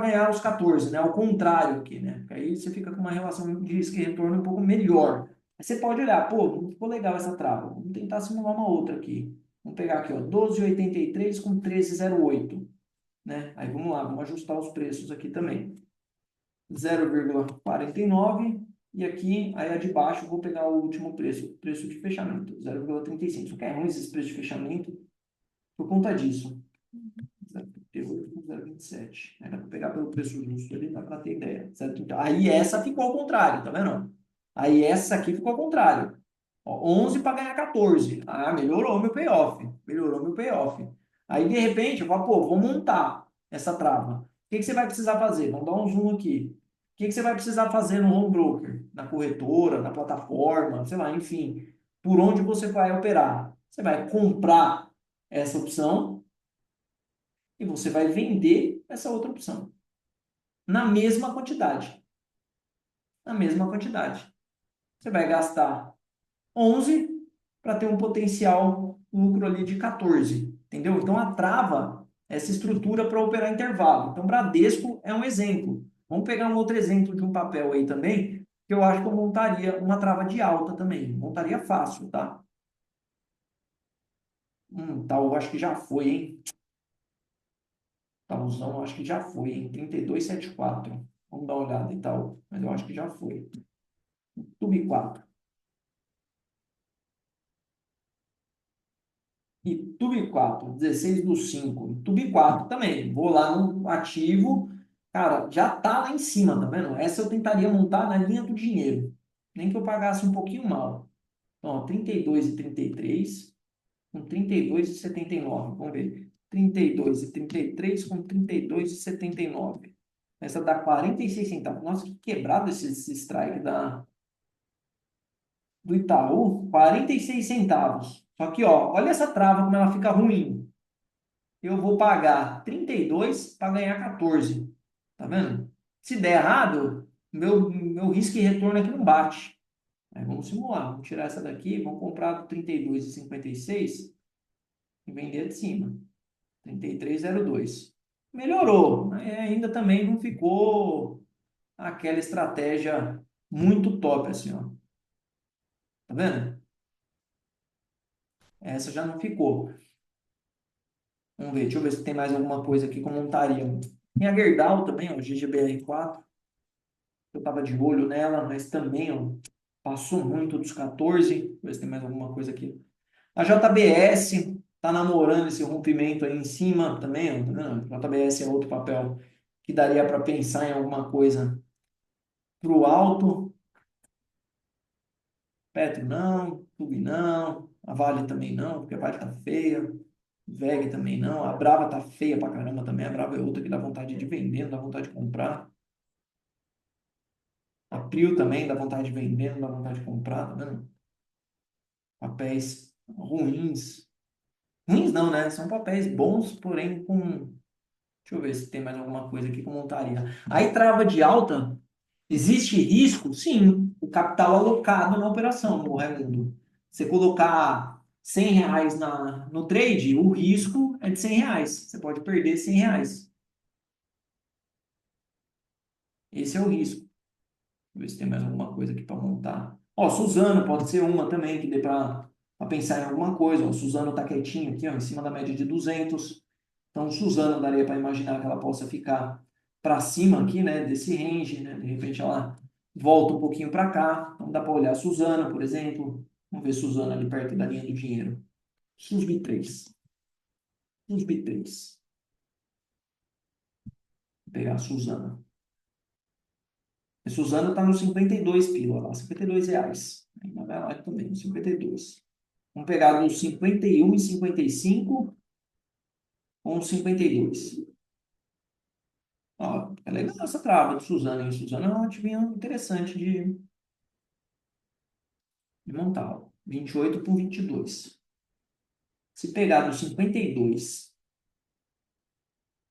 ganhar os 14, né? Ao contrário aqui, né? Porque aí você fica com uma relação de risco e retorno um pouco melhor. Aí você pode olhar, pô, não ficou legal essa trava. Vamos tentar simular uma outra aqui. Vamos pegar aqui, ó, 12,83 com 13,08, né? Aí vamos lá, vamos ajustar os preços aqui também. 0,49 e aqui, aí a de baixo, eu vou pegar o último preço, preço de fechamento, 0,35. Só que é ruim esses preços de fechamento por conta disso. 0,38 com 0,27. Dá para pegar pelo preço justo ali, dá para ter ideia. Certo? Aí essa ficou ao contrário, tá vendo? Aí essa aqui ficou ao contrário. Ó, 11 para ganhar 14. Ah, melhorou meu payoff. Melhorou meu payoff. Aí, de repente, eu falo, pô, vou montar essa trava. O que que você vai precisar fazer? Vamos dar um zoom aqui. O que que você vai precisar fazer no home broker? Na corretora, na plataforma, sei lá, enfim. Por onde você vai operar? Você vai comprar essa opção e você vai vender essa outra opção. Na mesma quantidade. Na mesma quantidade. Você vai gastar 11 para ter um potencial lucro ali de 14, entendeu? Então a trava é essa estrutura para operar intervalo. Então Bradesco é um exemplo. Vamos pegar um outro exemplo de um papel aí também, que eu acho que eu montaria uma trava de alta também. Montaria fácil, tá? Tal, acho que já foi, hein? Talzão, acho que já foi, hein? 32,74. Vamos dar uma olhada e tal, mas eu acho que já foi. Tube 4. E Tube 4, 16 do 5. Tube 4 também. Vou lá no ativo. Cara, já tá lá em cima, tá vendo? Essa eu tentaria montar na linha do dinheiro. Nem que eu pagasse um pouquinho mal. Então, ó, 32,33 com 32,79. Vamos ver. 32,33 com 32,79. Essa dá 46 centavos. Nossa, que quebrado esse strike do Itaú. 46 centavos. Só que, ó, olha essa trava como ela fica ruim. eu vou pagar 32 para ganhar 14. Tá vendo? Se der errado, meu risco e retorno aqui não bate. Aí vamos simular. Vamos tirar essa daqui, vamos comprar do 32,56 e vender de cima. 33,02. Melhorou, mas ainda também não ficou aquela estratégia muito top assim, ó. Tá vendo? Essa já não ficou. Vamos ver, deixa eu ver se tem mais alguma coisa aqui que eu montaria. Tem a Gerdau também, ó, GGBR4. Eu tava de olho nela, mas também, ó, passou muito dos 14. Deixa eu ver se tem mais alguma coisa aqui. A JBS tá namorando esse rompimento aí em cima também, ó, tá vendo? JBS é outro papel que daria para pensar em alguma coisa pro alto. Petro não, Tug não, a Vale também não, porque a Vale tá feia. VEG também não, a Brava tá feia pra caramba também. A Brava é outra que dá vontade de vender, não dá vontade de comprar. A Prio também dá vontade de vender, não dá vontade de comprar, tá vendo? Papéis ruins. Ruins não, né? São papéis bons, porém com. Deixa eu ver se tem mais alguma coisa aqui que eu montaria. Aí trava de alta, existe risco? Sim, o capital alocado na operação, no Raimundo. Você colocar R$ 100 no trade, o risco é de R$ 100. Você pode perder R$ 100. Esse é o risco. Ver se tem mais alguma coisa aqui para montar. Ó, Suzano pode ser uma também que dê para pensar em alguma coisa. Ó, Suzano está quietinho aqui, ó, em cima da média de 200. Então, Suzano daria para imaginar que ela possa ficar para cima aqui, né, desse range, né? De repente ela volta um pouquinho para cá. Então, dá para olhar Suzano, por exemplo. Vamos ver Suzano ali perto da linha do dinheiro. SUSB3. SUSB3. Vou pegar a Suzano. A Suzano está no 52 pila lá, R$ 52. Ainda vai lá também, 52. Vamos pegar uns 51 e 55 ou uns 52. Ó, é legal essa trava de Suzano, hein? Suzano é uma ativinha interessante de montar. Ó. 28 por 22. Se pegar do 52,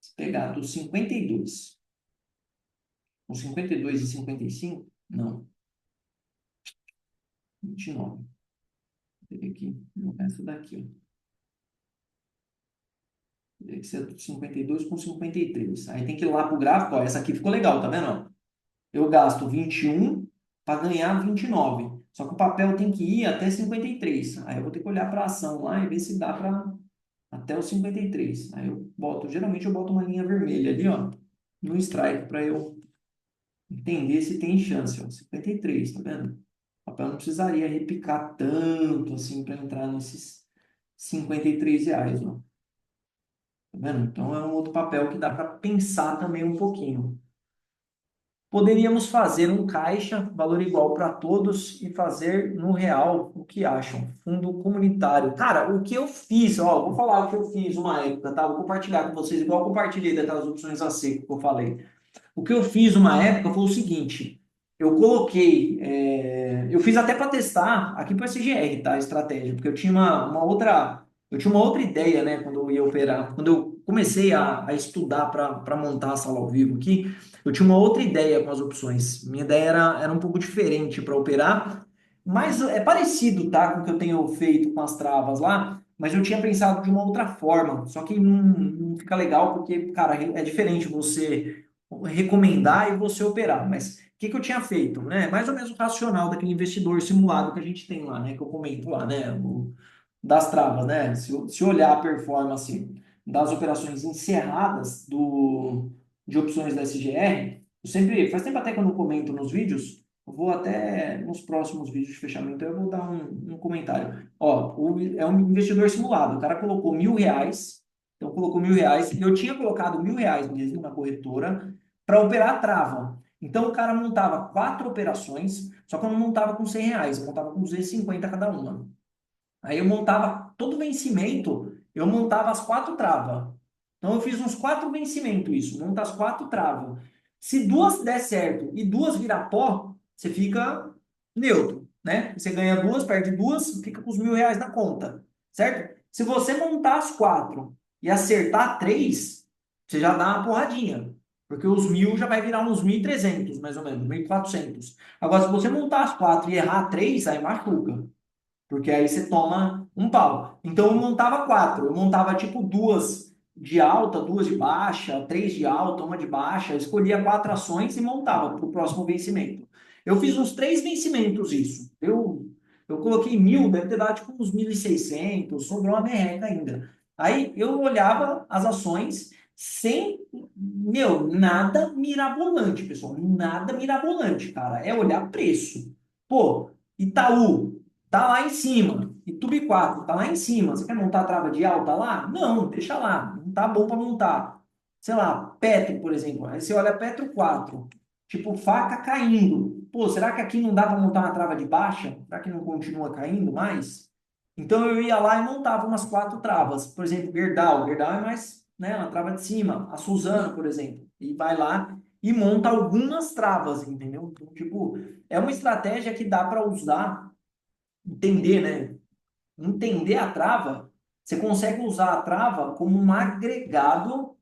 se pegar do 52, com 52 e 55, não, 29. Vou ter aqui, essa daqui, ó. Teria que ser do 52 com 53. Aí tem que ir lá pro gráfico, ó. Essa aqui ficou legal, tá vendo? Eu gasto 21 para ganhar 29. Só que o papel tem que ir até 53. Aí eu vou ter que olhar para a ação lá e ver se dá para até o 53. Aí eu boto, geralmente eu boto uma linha vermelha ali, ó, no strike para eu entender se tem chance, ó. 53, tá vendo? O papel não precisaria repicar tanto assim para entrar nesses R$ 53, ó. Tá vendo? Então é um outro papel que dá para pensar também um pouquinho. Poderíamos fazer um caixa, valor igual para todos, e fazer no real o que acham. Fundo comunitário. Cara, o que eu fiz, ó, vou falar o que eu fiz uma época, tá? Vou compartilhar com vocês, igual eu compartilhei daquelas opções a seco que eu falei. O que eu fiz uma época foi o seguinte: eu coloquei, eu fiz até para testar aqui para o SGR, tá? A estratégia, porque eu tinha uma outra ideia, né? Quando eu ia operar, quando eu comecei a estudar para montar a sala ao vivo aqui, eu tinha uma outra ideia com as opções. Minha ideia era um pouco diferente para operar, mas é parecido, tá? Com o que eu tenho feito com as travas lá. Mas eu tinha pensado de uma outra forma, só que não fica legal porque, cara, é diferente você recomendar e você operar. Mas o que eu tinha feito, né? Mais ou menos o racional daquele investidor simulado que a gente tem lá, né? Que eu comento lá, né? Das travas, né? Se olhar a performance das operações encerradas de opções da SGR, eu sempre, faz tempo até que eu não comento nos vídeos, eu vou até nos próximos vídeos de fechamento, eu vou dar um comentário. Ó, é um investidor simulado, o cara colocou R$ 1.000, então colocou R$ 1.000, e eu tinha colocado R$ 1.000 mesmo na corretora, para operar a trava. Então o cara montava 4 operações, só que eu não montava com R$ 100, eu montava com 250 cada uma. Aí eu montava todo vencimento, eu montava as 4 travas. Então eu fiz uns 4 vencimentos isso, monta as 4 travas. Se duas der certo e duas virar pó, você fica neutro, né? Você ganha duas, perde duas, fica com os R$ 1.000 na conta, certo? Se você montar as 4 e acertar 3, você já dá uma porradinha. Porque os 1.000 já vai virar uns 1.300 mais ou menos, 1.400. Agora, se você montar as 4 e errar 3, aí machuca. Porque aí você toma um pau. Então eu montava 4. Eu montava tipo duas de alta, duas de baixa, 3 de alta, uma de baixa. Eu escolhia 4 ações e montava para o próximo vencimento. Eu fiz uns 3 vencimentos isso. Eu coloquei 1.000, deve ter dado tipo uns 1.600, sobrou uma merreca ainda. Aí eu olhava as ações sem, meu, nada mirabolante, pessoal. Nada mirabolante, cara. É olhar preço. Pô, Itaú. Tá lá em cima. E Tube 4 tá lá em cima. Você quer montar a trava de alta lá? Não, deixa lá. Não tá bom para montar. Sei lá, Petro, por exemplo. Aí você olha Petro 4, tipo faca caindo. Pô, será que aqui não dá para montar uma trava de baixa? Será que não continua caindo mais? Então eu ia lá e montava umas 4 travas. Por exemplo, Gerdau. Gerdau é mais, né, uma trava de cima. A Suzano, por exemplo. E vai lá e monta algumas travas, entendeu? Então, tipo, é uma estratégia que dá para usar entender, né? Entender a trava, você consegue usar a trava como um agregado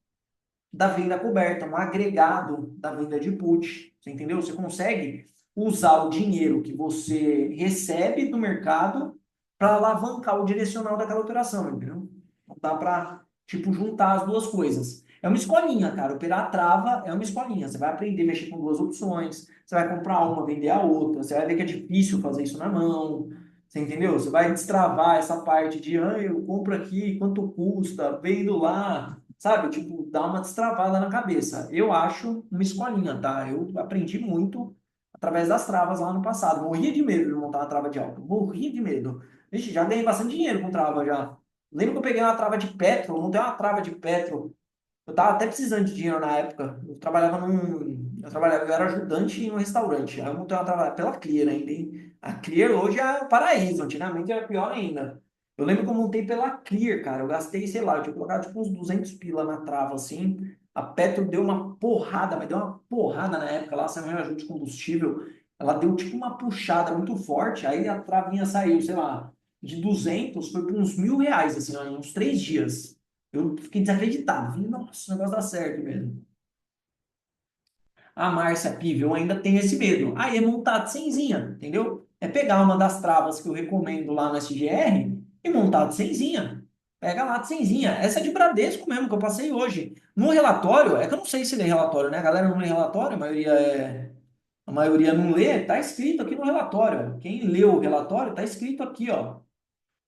da venda coberta, um agregado da venda de put. Você entendeu? Você consegue usar o dinheiro que você recebe do mercado para alavancar o direcional daquela operação, entendeu? Não dá para, tipo, juntar as duas coisas. É uma escolinha, cara. Operar a trava é uma escolinha. Você vai aprender a mexer com duas opções. Você vai comprar uma, vender a outra. Você vai ver que é difícil fazer isso na mão. Você entendeu? Você vai destravar essa parte de, ah, eu compro aqui, quanto custa, vendo lá, sabe? Tipo, dá uma destravada na cabeça. Eu acho uma escolinha, tá? Eu aprendi muito através das travas lá no passado. Morria de medo de montar uma trava de alta. Morria de medo. Vixe, já ganhei bastante dinheiro com trava já. Lembro que eu peguei uma trava de Petro, montei uma trava de Petro. Eu tava até precisando de dinheiro na época. Eu era ajudante em um restaurante. Aí eu montei uma trava pela Clear ainda, hein? A Clear hoje é o paraíso, antigamente era pior ainda. Eu lembro que eu montei pela Clear, cara. Eu gastei, sei lá, eu tinha colocado tipo uns 200 pila na trava, assim. A Petro deu uma porrada, mas deu uma porrada na época lá, saiu um reajuste de combustível. Ela deu tipo uma puxada muito forte, aí a travinha saiu, sei lá, de 200 foi para uns R$ 1.000, assim, ó, em uns 3 dias. Eu fiquei desacreditado. Falei, nossa, o negócio dá certo mesmo. A Márcia Pive, eu ainda tenho esse medo. Aí é montar de cenzinha, entendeu? É pegar uma das travas que eu recomendo lá no SGR e montar de cenzinha. Pega lá de cenzinha. Essa é de Bradesco mesmo, que eu passei hoje. No relatório, é que eu não sei se lê relatório, né? A galera não lê relatório, a maioria não lê, tá escrito aqui no relatório. Quem leu o relatório, tá escrito aqui, ó.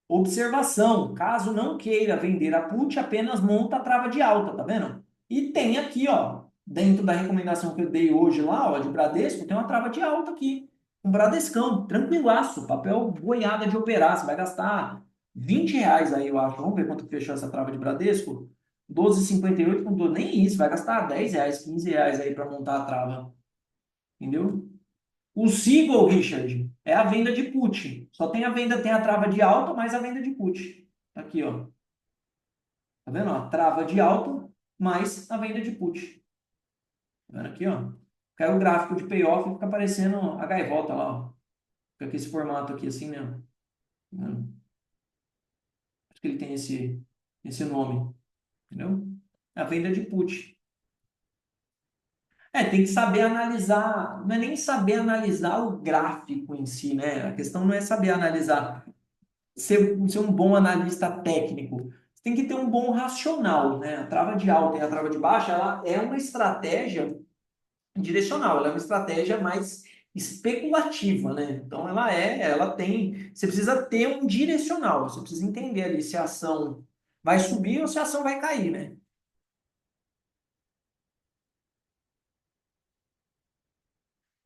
Observação: caso não queira vender a put, apenas monta a trava de alta, tá vendo? E tem aqui, ó, dentro da recomendação que eu dei hoje lá, ó, de Bradesco, tem uma trava de alta aqui. Um Bradescão, tranquilaço, papel boiada de operar. Você vai gastar R$ 20 aí, eu acho. Vamos ver quanto fechou essa trava de Bradesco? 12,58 com 12, nem isso, vai gastar R$ 10, R$ 15 aí para montar a trava, entendeu? O Seagull, Richard, é a venda de put. Só tem a venda, tem a trava de alta, mais a venda de put. Tá aqui, ó. Tá vendo? Ó? Trava de alta, mais a venda de put. Tá vendo aqui, ó? Caiu o gráfico de payoff e fica aparecendo a gaivota lá, ó. Fica com esse formato aqui, assim, né? Tá vendo? Por isso que ele tem esse nome, entendeu? A venda de put. É, tem que saber analisar, não é nem saber analisar o gráfico em si, né? A questão não é saber analisar ser um bom analista técnico. Você tem que ter um bom racional, né? A trava de alta e a trava de baixa, ela é uma estratégia direcional, ela é uma estratégia mais especulativa, né? Então ela tem, você precisa ter um direcional, você precisa entender ali se a ação vai subir ou se a ação vai cair, né?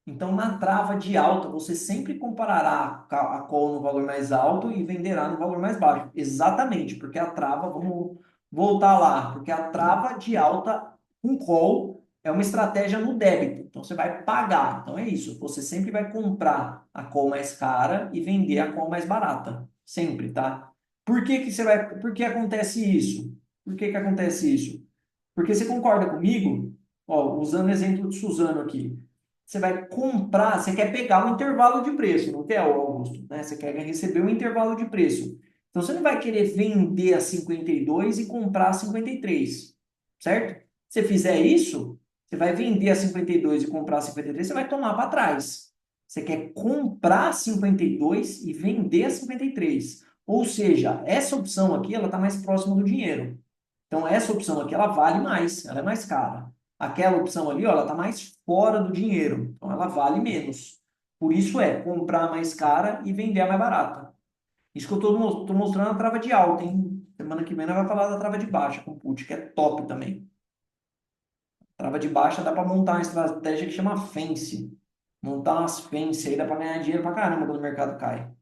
Então, na trava de alta, você sempre comparará a call no valor mais alto e venderá no valor mais baixo. Exatamente, porque a trava, vamos voltar lá, porque a trava de alta com call é uma estratégia no débito. Então, você vai pagar. Então, é isso. Você sempre vai comprar a call mais cara e vender a call mais barata. Sempre, tá? Por que acontece isso? Por que que acontece isso? Porque você concorda comigo? Ó, usando o exemplo de Suzano aqui. Você vai comprar, você quer pegar um intervalo de preço, não quer, Augusto? Né? Você quer receber um intervalo de preço. Então você não vai querer vender a 52 e comprar a 53, certo? Se você fizer isso, você vai vender a 52 e comprar a 53, você vai tomar para trás. Você quer comprar a 52 e vender a 53. Ou seja, essa opção aqui, ela está mais próxima do dinheiro. Então, essa opção aqui, ela vale mais, ela é mais cara. Aquela opção ali, ó, ela está mais fora do dinheiro. Então, ela vale menos. Por isso é comprar mais cara e vender a mais barata. Isso que eu tô mostrando a trava de alta, hein? Semana que vem nós vamos falar da trava de baixa com put, que é top também. Trava de baixa dá para montar uma estratégia que chama fence. Montar umas fence aí dá para ganhar dinheiro pra caramba quando o mercado cai.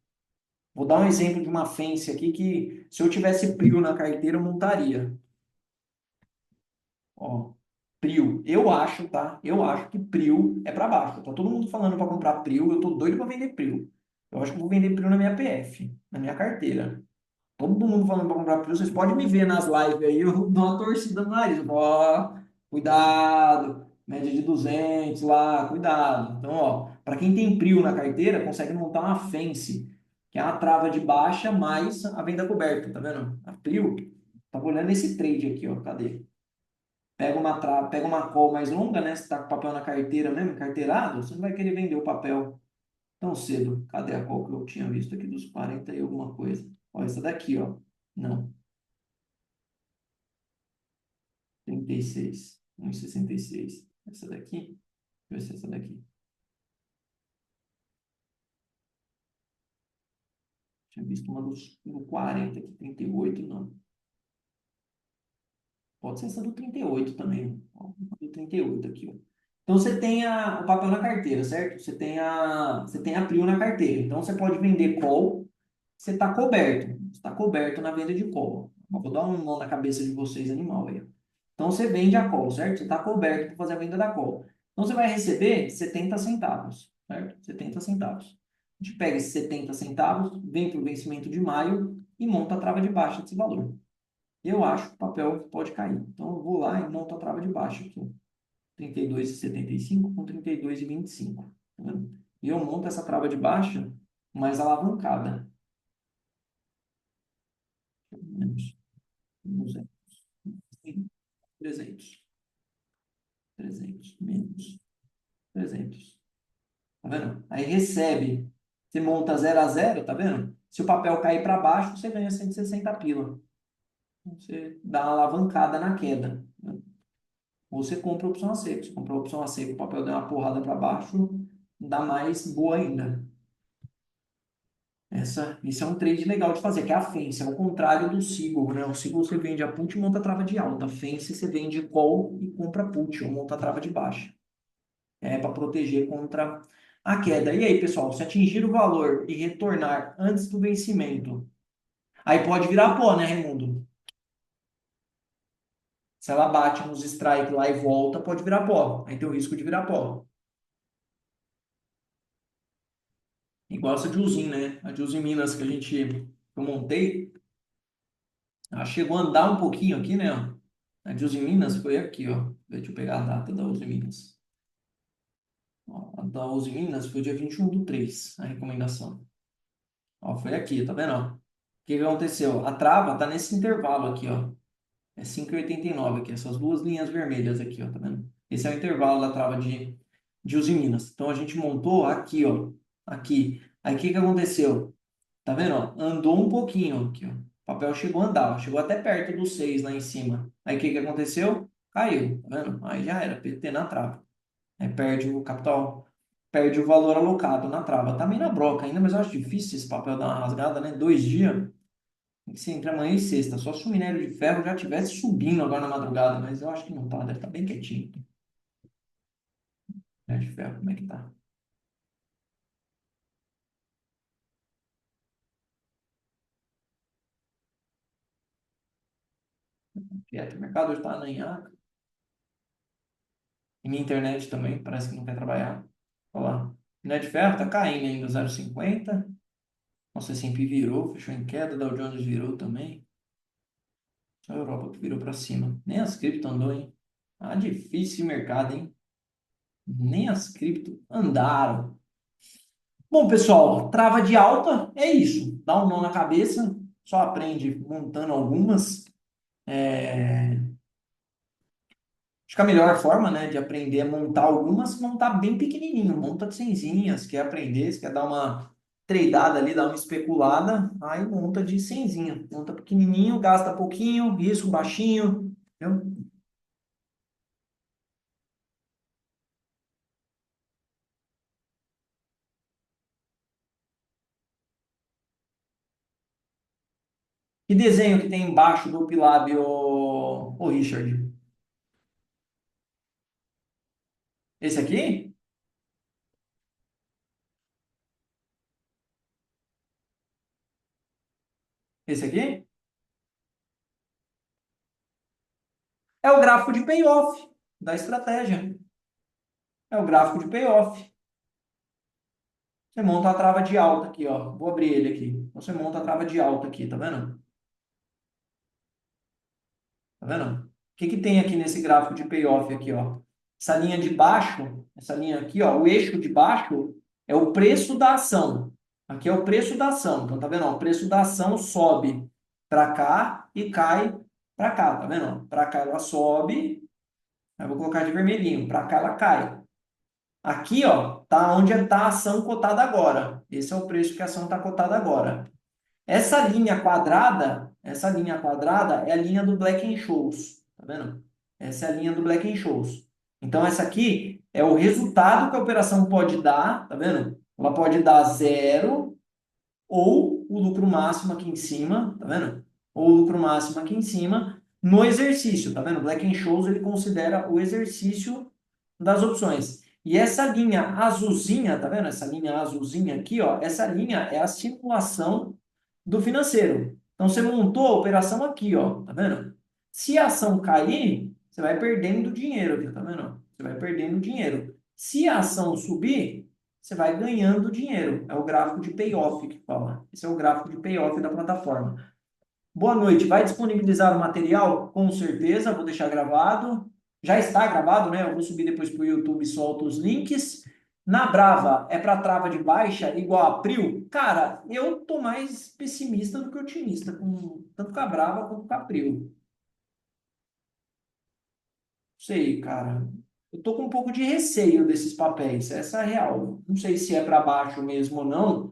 Vou dar um exemplo de uma fence aqui que se eu tivesse Prio na carteira eu montaria. Ó, Prio. Eu acho, tá? Eu acho que Prio é para baixo. Tá todo mundo falando para comprar Prio, eu tô doido para vender Prio. Eu acho que eu vou vender Prio na minha PF, na minha carteira. Todo mundo falando para comprar Prio. Vocês podem me ver nas lives aí, eu dou uma torcida no nariz. Ó, cuidado, média de 200 lá, cuidado. Então, ó, para quem tem Prio na carteira, consegue montar uma fence, que é uma trava de baixa mais a venda coberta, tá vendo? A Prio, tava olhando esse trade aqui, ó, cadê? Pega uma call mais longa, né? Você tá com o papel na carteira mesmo, carteirado, você não vai querer vender o papel tão cedo. Cadê a call que eu tinha visto aqui dos 40 e alguma coisa? Ó, essa daqui, ó. Não, 36, 1,66. Essa daqui, deixa eu ver se é essa daqui. Tinha visto uma do 40 aqui, 38 não. Pode ser essa do 38 também. Ó, do 38 aqui, ó. Então você tem o papel na carteira, certo? Você tem a Prio na carteira. Então você pode vender call, você está coberto. Você está coberto na venda de call. Eu vou dar um nó na cabeça de vocês, animal aí. Então você vende a call, certo? Você está coberto para fazer a venda da call. Então você vai receber 70 centavos, certo? 70 centavos. A gente pega esses 70 centavos, vem para o vencimento de maio e monta a trava de baixa desse valor. Eu acho que o papel pode cair. Então eu vou lá e monto a trava de baixa aqui. 32,75 com 32,25. Tá vendo? E eu monto essa trava de baixa mais alavancada. Menos 200, 300, 300, menos 300. Tá vendo? Aí recebe. Você monta 0 a 0, tá vendo? Se o papel cair para baixo, você ganha 160 pila. Você dá uma alavancada na queda. Ou você compra a opção a seco. Se comprar a opção a seco, o papel der uma porrada para baixo, dá mais boa ainda. Isso é um trade legal de fazer, que é a Fence, é o contrário do Seagull, né? O Seagull você vende a put e monta a trava de alta. A Fence você vende call e compra put, ou monta a trava de baixa. É para proteger contra a queda. E aí, pessoal, se atingir o valor e retornar antes do vencimento, aí pode virar pó, né, Raimundo? Se ela bate nos strike lá e volta, pode virar pó. Aí tem o risco de virar pó. Igual essa Jusin, né? A Jusin Minas que eu montei, ela chegou a andar um pouquinho aqui, né? A Jusin Minas foi aqui, ó. Deixa eu pegar a data da Uzi Minas. Ó, a da Uzi Minas foi dia 21/3, a recomendação. Ó, foi aqui, tá vendo? Ó? O que que aconteceu? A trava tá nesse intervalo aqui, ó. É 5,89 aqui, essas duas linhas vermelhas aqui, ó, tá vendo? Esse é o intervalo da trava de Uzi Minas. Então a gente montou aqui, ó. Aqui. Aí o que que aconteceu? Tá vendo? Ó? Andou um pouquinho aqui, ó. O papel chegou a andar, ó. Chegou até perto dos 6 lá em cima. Aí o que que aconteceu? Caiu, tá vendo? Aí já era, PT na trava. Aí perde o capital, perde o valor alocado na trava. Tá meio na broca ainda, mas eu acho difícil esse papel dar uma rasgada, né? 2 dias, tem que ser entre amanhã e sexta. Só se o minério de ferro já estivesse subindo agora na madrugada, mas eu acho que não tá, deve estar bem quietinho. Minério de ferro, como é que tá? Quieto, o mercado está na nhanhaca. E minha internet também, parece que não quer trabalhar. Olha lá. Minério de ferro tá caindo ainda, 0,50. Nossa, S&P virou, fechou em queda, Dow Jones virou também. Só a Europa que virou para cima. Nem as cripto andou, hein? Ah, difícil mercado, hein? Nem as cripto andaram. Bom, pessoal, trava de alta é isso. Dá um nó na cabeça. só aprende montando algumas. É, acho que a melhor forma, né, de aprender é montar algumas, montar bem pequenininho, monta de cenzinhas, quer aprender, se quer dar uma tradeada ali, dar uma especulada, aí monta de cenzinha, monta pequenininho, gasta pouquinho, risco baixinho, entendeu? Que desenho que tem embaixo do Pilab, ô Richard? Esse aqui? Esse aqui? É o gráfico de payoff da estratégia. É o gráfico de payoff. Você monta a trava de alta aqui, ó. Vou abrir ele aqui. Você monta a trava de alta aqui, tá vendo? Tá vendo? O que que tem aqui nesse gráfico de payoff aqui, ó? Essa linha de baixo, essa linha aqui, ó, o eixo de baixo é o preço da ação. Aqui é o preço da ação. Então, tá vendo? Ó, o preço da ação sobe para cá e cai para cá, tá vendo? Para cá ela sobe, eu vou colocar de vermelhinho, para cá ela cai. Aqui, ó, tá onde está a ação cotada agora. Esse é o preço que a ação está cotada agora. Essa linha quadrada é a linha do Black-Scholes, tá vendo? Essa é a linha do Black-Scholes. Então, essa aqui é o resultado que a operação pode dar, tá vendo? Ela pode dar zero ou o lucro máximo aqui em cima, tá vendo? Ou o lucro máximo aqui em cima no exercício, tá vendo? Black-Scholes ele considera o exercício das opções. E essa linha azulzinha, tá vendo? Essa linha azulzinha aqui, ó, essa linha é a simulação do financeiro. Então você montou a operação aqui, ó, tá vendo? Se a ação cair, você vai perdendo dinheiro aqui, tá vendo? Você vai perdendo dinheiro. Se a ação subir, você vai ganhando dinheiro. É o gráfico de payoff que fala. Esse é o gráfico de payoff da plataforma. Boa noite. Vai disponibilizar o material? Com certeza, vou deixar gravado. Já está gravado, né? Eu vou subir depois para o YouTube e solto os links. Na Brava, é para trava de baixa igual a Prio? Cara, eu tô mais pessimista do que otimista, tanto com a Brava quanto com a Prio. Sei, cara. Eu tô com um pouco de receio desses papéis, essa é a real. Não sei se é para baixo mesmo ou não,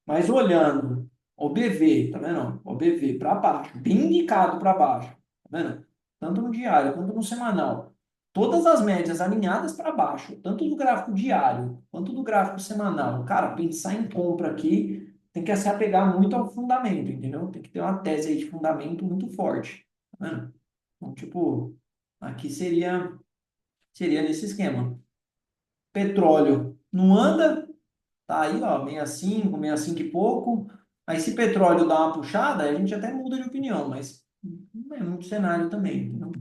mas olhando o BV, tá vendo? O BV para baixo, bem indicado para baixo, tá vendo? Tanto no diário quanto no semanal. Todas as médias alinhadas para baixo, tanto do gráfico diário quanto do gráfico semanal. Cara, pensar em compra aqui tem que se apegar muito ao fundamento, entendeu? Tem que ter uma tese aí de fundamento muito forte, tá vendo? Então, tipo, aqui seria nesse esquema. Petróleo não anda, tá aí, ó, 65, 65 e pouco. Aí se petróleo dá uma puxada, a gente até muda de opinião, mas não é muito cenário também, entendeu?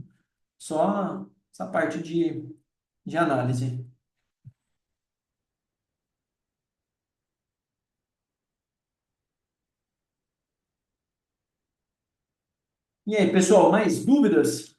Só essa parte de análise. E aí, pessoal, mais dúvidas?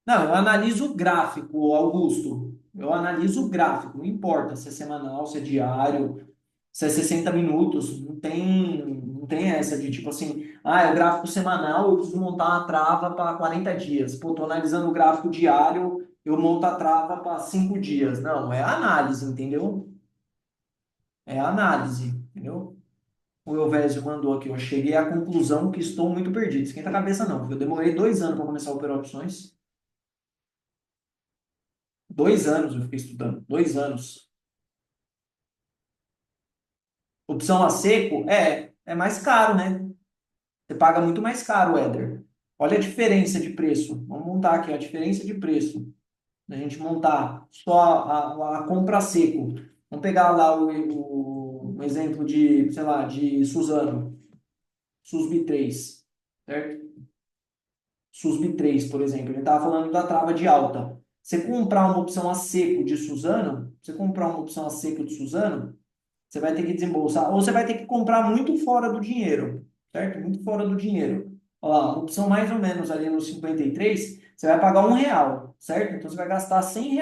Não, eu analiso o gráfico, Augusto. Eu analiso o gráfico, não importa se é semanal, se é diário, se é 60 minutos, não tem essa de tipo assim, ah, é o gráfico semanal, eu preciso montar uma trava para 40 dias. Pô, tô analisando o gráfico diário, eu monto a trava para 5 dias. Não, é análise, entendeu? É análise, entendeu? O Elvésio mandou aqui, eu cheguei à conclusão que estou muito perdido. Esquenta a cabeça não, porque eu demorei 2 anos para começar a operar opções. 2 anos eu fiquei estudando, 2 anos. Opção a seco é mais caro, né? Você paga muito mais caro, Éder. Olha a diferença de preço. Vamos montar aqui a diferença de preço. A gente montar só a compra a seco. Vamos pegar lá o exemplo de, sei lá, de Suzano, SUSB 3, certo? SUSB 3, por exemplo. Ele estava falando da trava de alta. Você comprar uma opção a seco de Suzano, você comprar uma opção a seco de Suzano, você vai ter que desembolsar, ou você vai ter que comprar muito fora do dinheiro, certo? Muito fora do dinheiro. Olha lá, uma opção mais ou menos ali no 53, você vai pagar R$ 1, certo? Então você vai gastar R$ 100,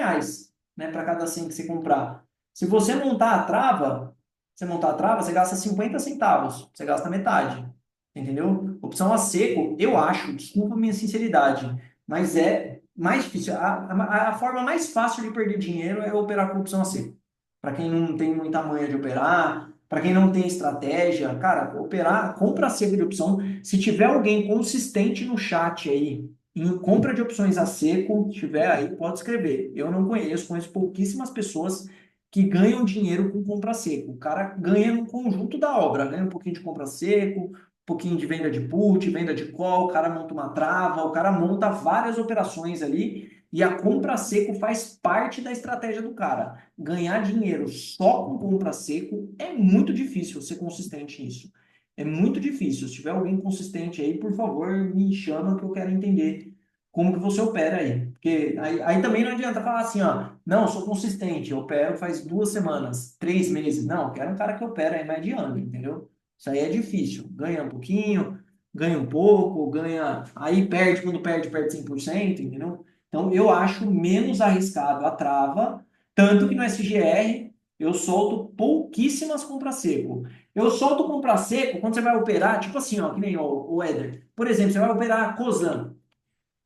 né, para cada 100 que você comprar. Se você montar a trava, você montar a trava, você gasta 50 centavos, você gasta metade, entendeu? Opção a seco, eu acho, desculpa a minha sinceridade, mas é mais difícil. A forma mais fácil de perder dinheiro é operar com opção a seco. Para quem não tem muita manha de operar, para quem não tem estratégia, cara, operar, compra seco de opção. Se tiver alguém consistente no chat aí, em compra de opções a seco, tiver aí, pode escrever. Eu não conheço, conheço pouquíssimas pessoas que ganham dinheiro com compra seco. O cara ganha no conjunto da obra, ganha um pouquinho de compra seco, um pouquinho de venda de put, venda de call, o cara monta uma trava, o cara monta várias operações ali e a compra seco faz parte da estratégia do cara. Ganhar dinheiro só com compra seco é muito difícil ser consistente nisso. É muito difícil. Se tiver alguém consistente aí, por favor, me chama que eu quero entender como que você opera aí. Porque aí também não adianta falar assim, ó, não, eu sou consistente, eu opero faz 2 semanas, 3 meses. Não, eu quero um cara que opera aí mais de ano, entendeu? Isso aí é difícil. Ganha um pouquinho, ganha um pouco, ganha. Aí perde, quando perde, perde 100%, entendeu? Então eu acho menos arriscado a trava, tanto que no SGR eu solto pouquíssimas compra seco. Eu solto compra seco quando você vai operar, tipo assim, ó, que nem o Éder. Por exemplo, você vai operar COSAN,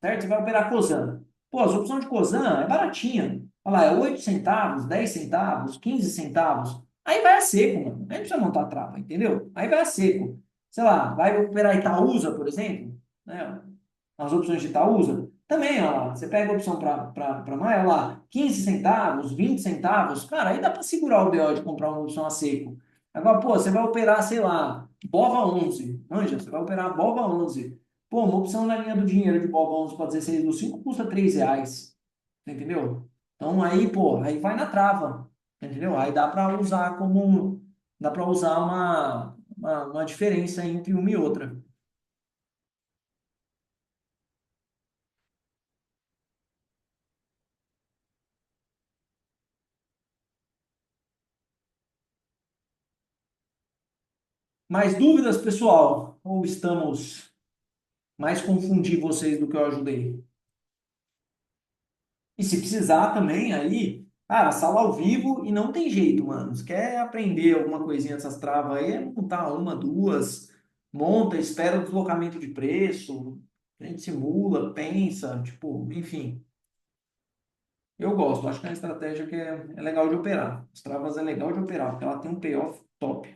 certo? Você vai operar COSAN. Pô, as opções de COSAN é baratinha. Olha lá, é 8 centavos, 10 centavos, 15 centavos. Aí vai a seco, mano. Aí não precisa montar trava, entendeu? Aí vai a seco. Sei lá, vai operar Itaúsa, por exemplo, né? As opções de Itaúsa. Também, ó, você pega a opção para Maia, olha lá, 15 centavos, 20 centavos. Cara, aí dá para segurar o BO de comprar uma opção a seco. Agora, pô, você vai operar, sei lá, BOVA 11. Manja, você vai operar BOVA 11. Pô, uma opção na linha do dinheiro de BOVA 11 para 16 do 5 custa R$ 3. Entendeu? Então aí, pô, aí vai na trava. Entendeu? Aí dá para usar como. Dá para usar uma diferença entre uma e outra. Mais dúvidas, pessoal? Ou estamos mais confundir vocês do que eu ajudei? E se precisar também, aí, cara, sala ao vivo e não tem jeito, mano. Se quer aprender alguma coisinha dessas travas aí, é montar uma, duas, monta, espera o deslocamento de preço, a gente simula, pensa, tipo, enfim. Eu gosto, acho que é uma estratégia que é legal de operar. As travas é legal de operar, porque ela tem um payoff top.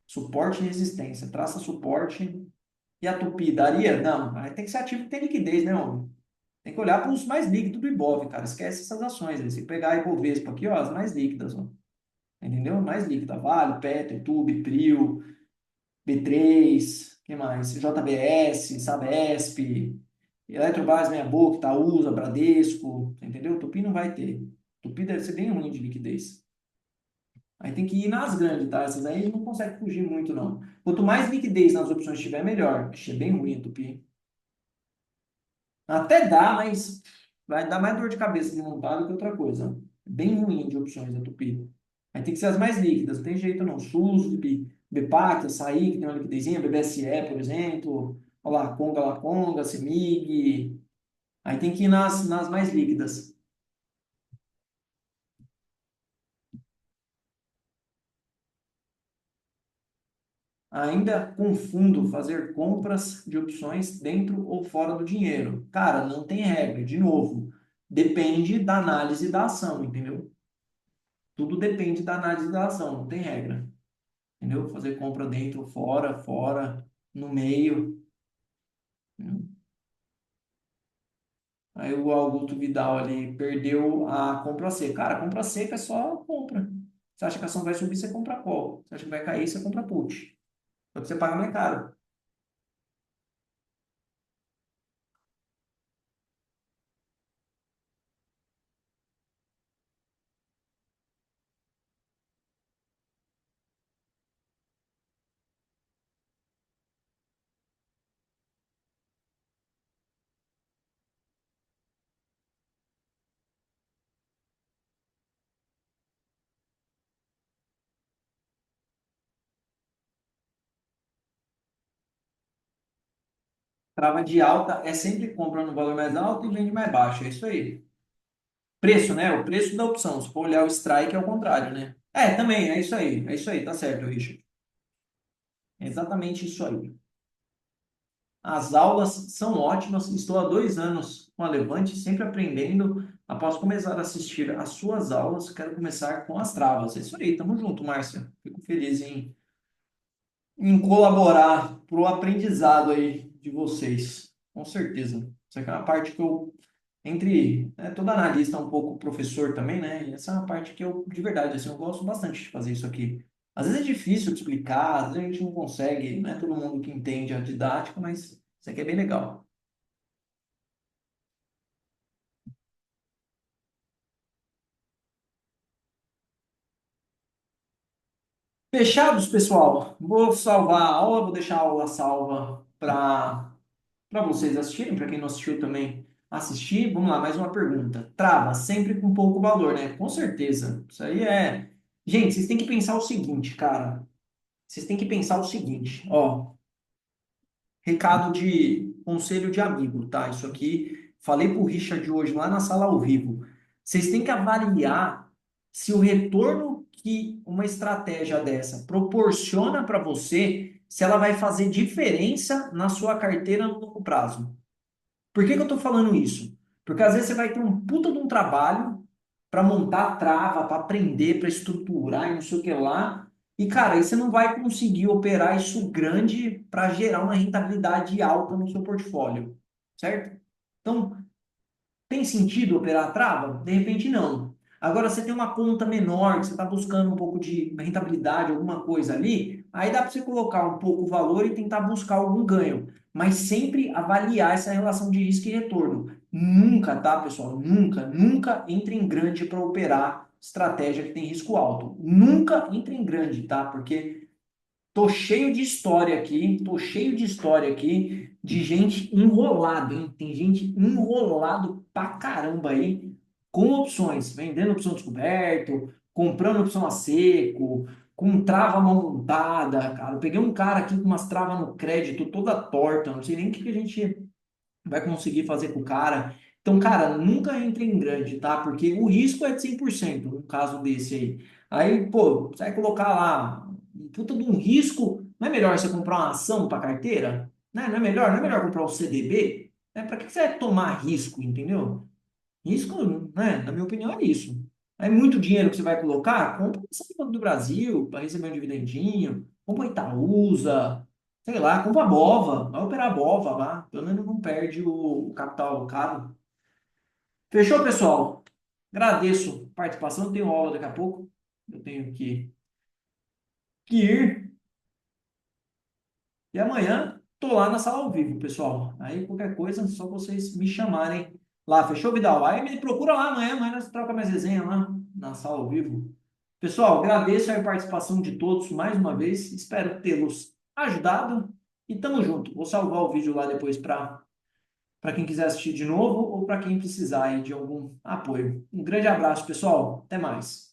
Suporte e resistência. Traça suporte. E a Tupi daria? Não. Aí tem que ser ativo que tem liquidez, né, homem? Tem que olhar para os mais líquidos do Ibov, cara. Esquece essas ações aí. Se pegar a Ibovespa aqui, ó, as mais líquidas, ó. Entendeu? Mais líquida. Vale, Petro, Tube, Prio, B3, que mais? JBS, Sabesp, Eletrobras, Meia Boca, Itaúsa, Bradesco. Entendeu? Tupi não vai ter. Tupi deve ser bem ruim de liquidez. Aí tem que ir nas grandes, tá? Essas aí não consegue fugir muito, não. Quanto mais liquidez nas opções tiver, melhor. Achei bem ruim a Tupi. Até dá, mas vai dar mais dor de cabeça de montar do que outra coisa. Bem ruim de opções a Tupi. Aí tem que ser as mais líquidas, não tem jeito não. SUSP, BPAC, Açaí, que tem uma liquidezinha, BBSE, por exemplo. Olha lá, Conga, Laconga, CEMIG. Aí tem que ir nas mais líquidas. Ainda confundo fazer compras de opções dentro ou fora do dinheiro. Cara, não tem regra. De novo, depende da análise da ação, entendeu? Tudo depende da análise da ação, não tem regra. Entendeu? Fazer compra dentro, fora, fora, no meio. Né? Aí o Augusto Vidal ali perdeu a compra seca. Cara, compra seca é só compra. Você acha que a ação vai subir, você compra call. Você acha que vai cair, você compra put. Só que você paga mais caro. Trava de alta é sempre compra no valor mais alto e vende mais baixo. É isso aí. Preço, né? O preço da opção. Se for olhar o strike, é o contrário, né? É, também, é isso aí. É isso aí, tá certo, Richard. É exatamente isso aí. As aulas são ótimas. Estou há 2 anos com a Levante, sempre aprendendo. Após começar a assistir às suas aulas, quero começar com as travas. É isso aí, tamo junto, Márcia. Fico feliz em colaborar para o aprendizado aí de vocês. Com certeza. Isso aqui é uma parte que eu, entre, né, todo analista é um pouco professor também, né? E essa é uma parte que eu, de verdade, assim, eu gosto bastante de fazer isso aqui. Às vezes é difícil de explicar, às vezes a gente não consegue, não é todo mundo que entende a didática, mas isso aqui é bem legal. Fechados, pessoal? Vou salvar a aula, vou deixar a aula salva para vocês assistirem, para quem não assistiu também assistir. Vamos lá, mais uma pergunta. Trava sempre com pouco valor, né? Com certeza. Isso aí é. Gente, vocês têm que pensar o seguinte, cara. Vocês têm que pensar o seguinte, ó. Recado de conselho de amigo, tá? Isso aqui, falei pro Richard hoje lá na sala ao vivo. Vocês têm que avaliar se o retorno que uma estratégia dessa proporciona para você, se ela vai fazer diferença na sua carteira no longo prazo. Por que que eu tô falando isso? Porque às vezes você vai ter um puta de um trabalho para montar trava, para aprender, para estruturar e não sei o que lá. E, cara, aí você não vai conseguir operar isso grande para gerar uma rentabilidade alta no seu portfólio, certo? Então, tem sentido operar a trava? De repente, não. Agora, você tem uma conta menor, que você está buscando um pouco de rentabilidade, alguma coisa ali, aí dá para você colocar um pouco o valor e tentar buscar algum ganho. Mas sempre avaliar essa relação de risco e retorno. Nunca, tá, pessoal? Nunca, nunca entre em grande para operar estratégia que tem risco alto. Nunca entre em grande, tá? Porque tô cheio de história aqui, tô cheio de história aqui de gente enrolada, hein? Tem gente enrolado pra caramba aí com opções, vendendo opção descoberto, comprando opção a seco, com trava mal montada, cara. Eu peguei um cara aqui com umas travas no crédito toda torta, não sei nem o que que a gente vai conseguir fazer com o cara. Então, cara, nunca entre em grande, tá? Porque o risco é de 100% no caso desse aí. Aí, pô, você vai colocar lá um puta de um risco. Não é melhor você comprar uma ação para carteira? Né? Não é melhor? Não é melhor comprar um CDB? Né? Para que você vai tomar risco, entendeu? Risco, né? Na minha opinião, é isso. É muito dinheiro que você vai colocar, compra o Banco do Brasil para receber um dividendinho, compra Itaúsa, sei lá, compra a Bova, vai operar a Bova lá, pelo menos não perde o capital alocado. Fechou, pessoal? Agradeço a participação, tenho aula daqui a pouco, eu tenho que ir, e amanhã tô lá na sala ao vivo, pessoal. Aí qualquer coisa, é só vocês me chamarem lá, fechou, Vidal? Aí me procura lá amanhã nós troca mais resenha lá na sala ao vivo. Pessoal, agradeço a participação de todos mais uma vez, espero tê-los ajudado e tamo junto. Vou salvar o vídeo lá depois para quem quiser assistir de novo ou para quem precisar aí de algum apoio. Um grande abraço, pessoal. Até mais.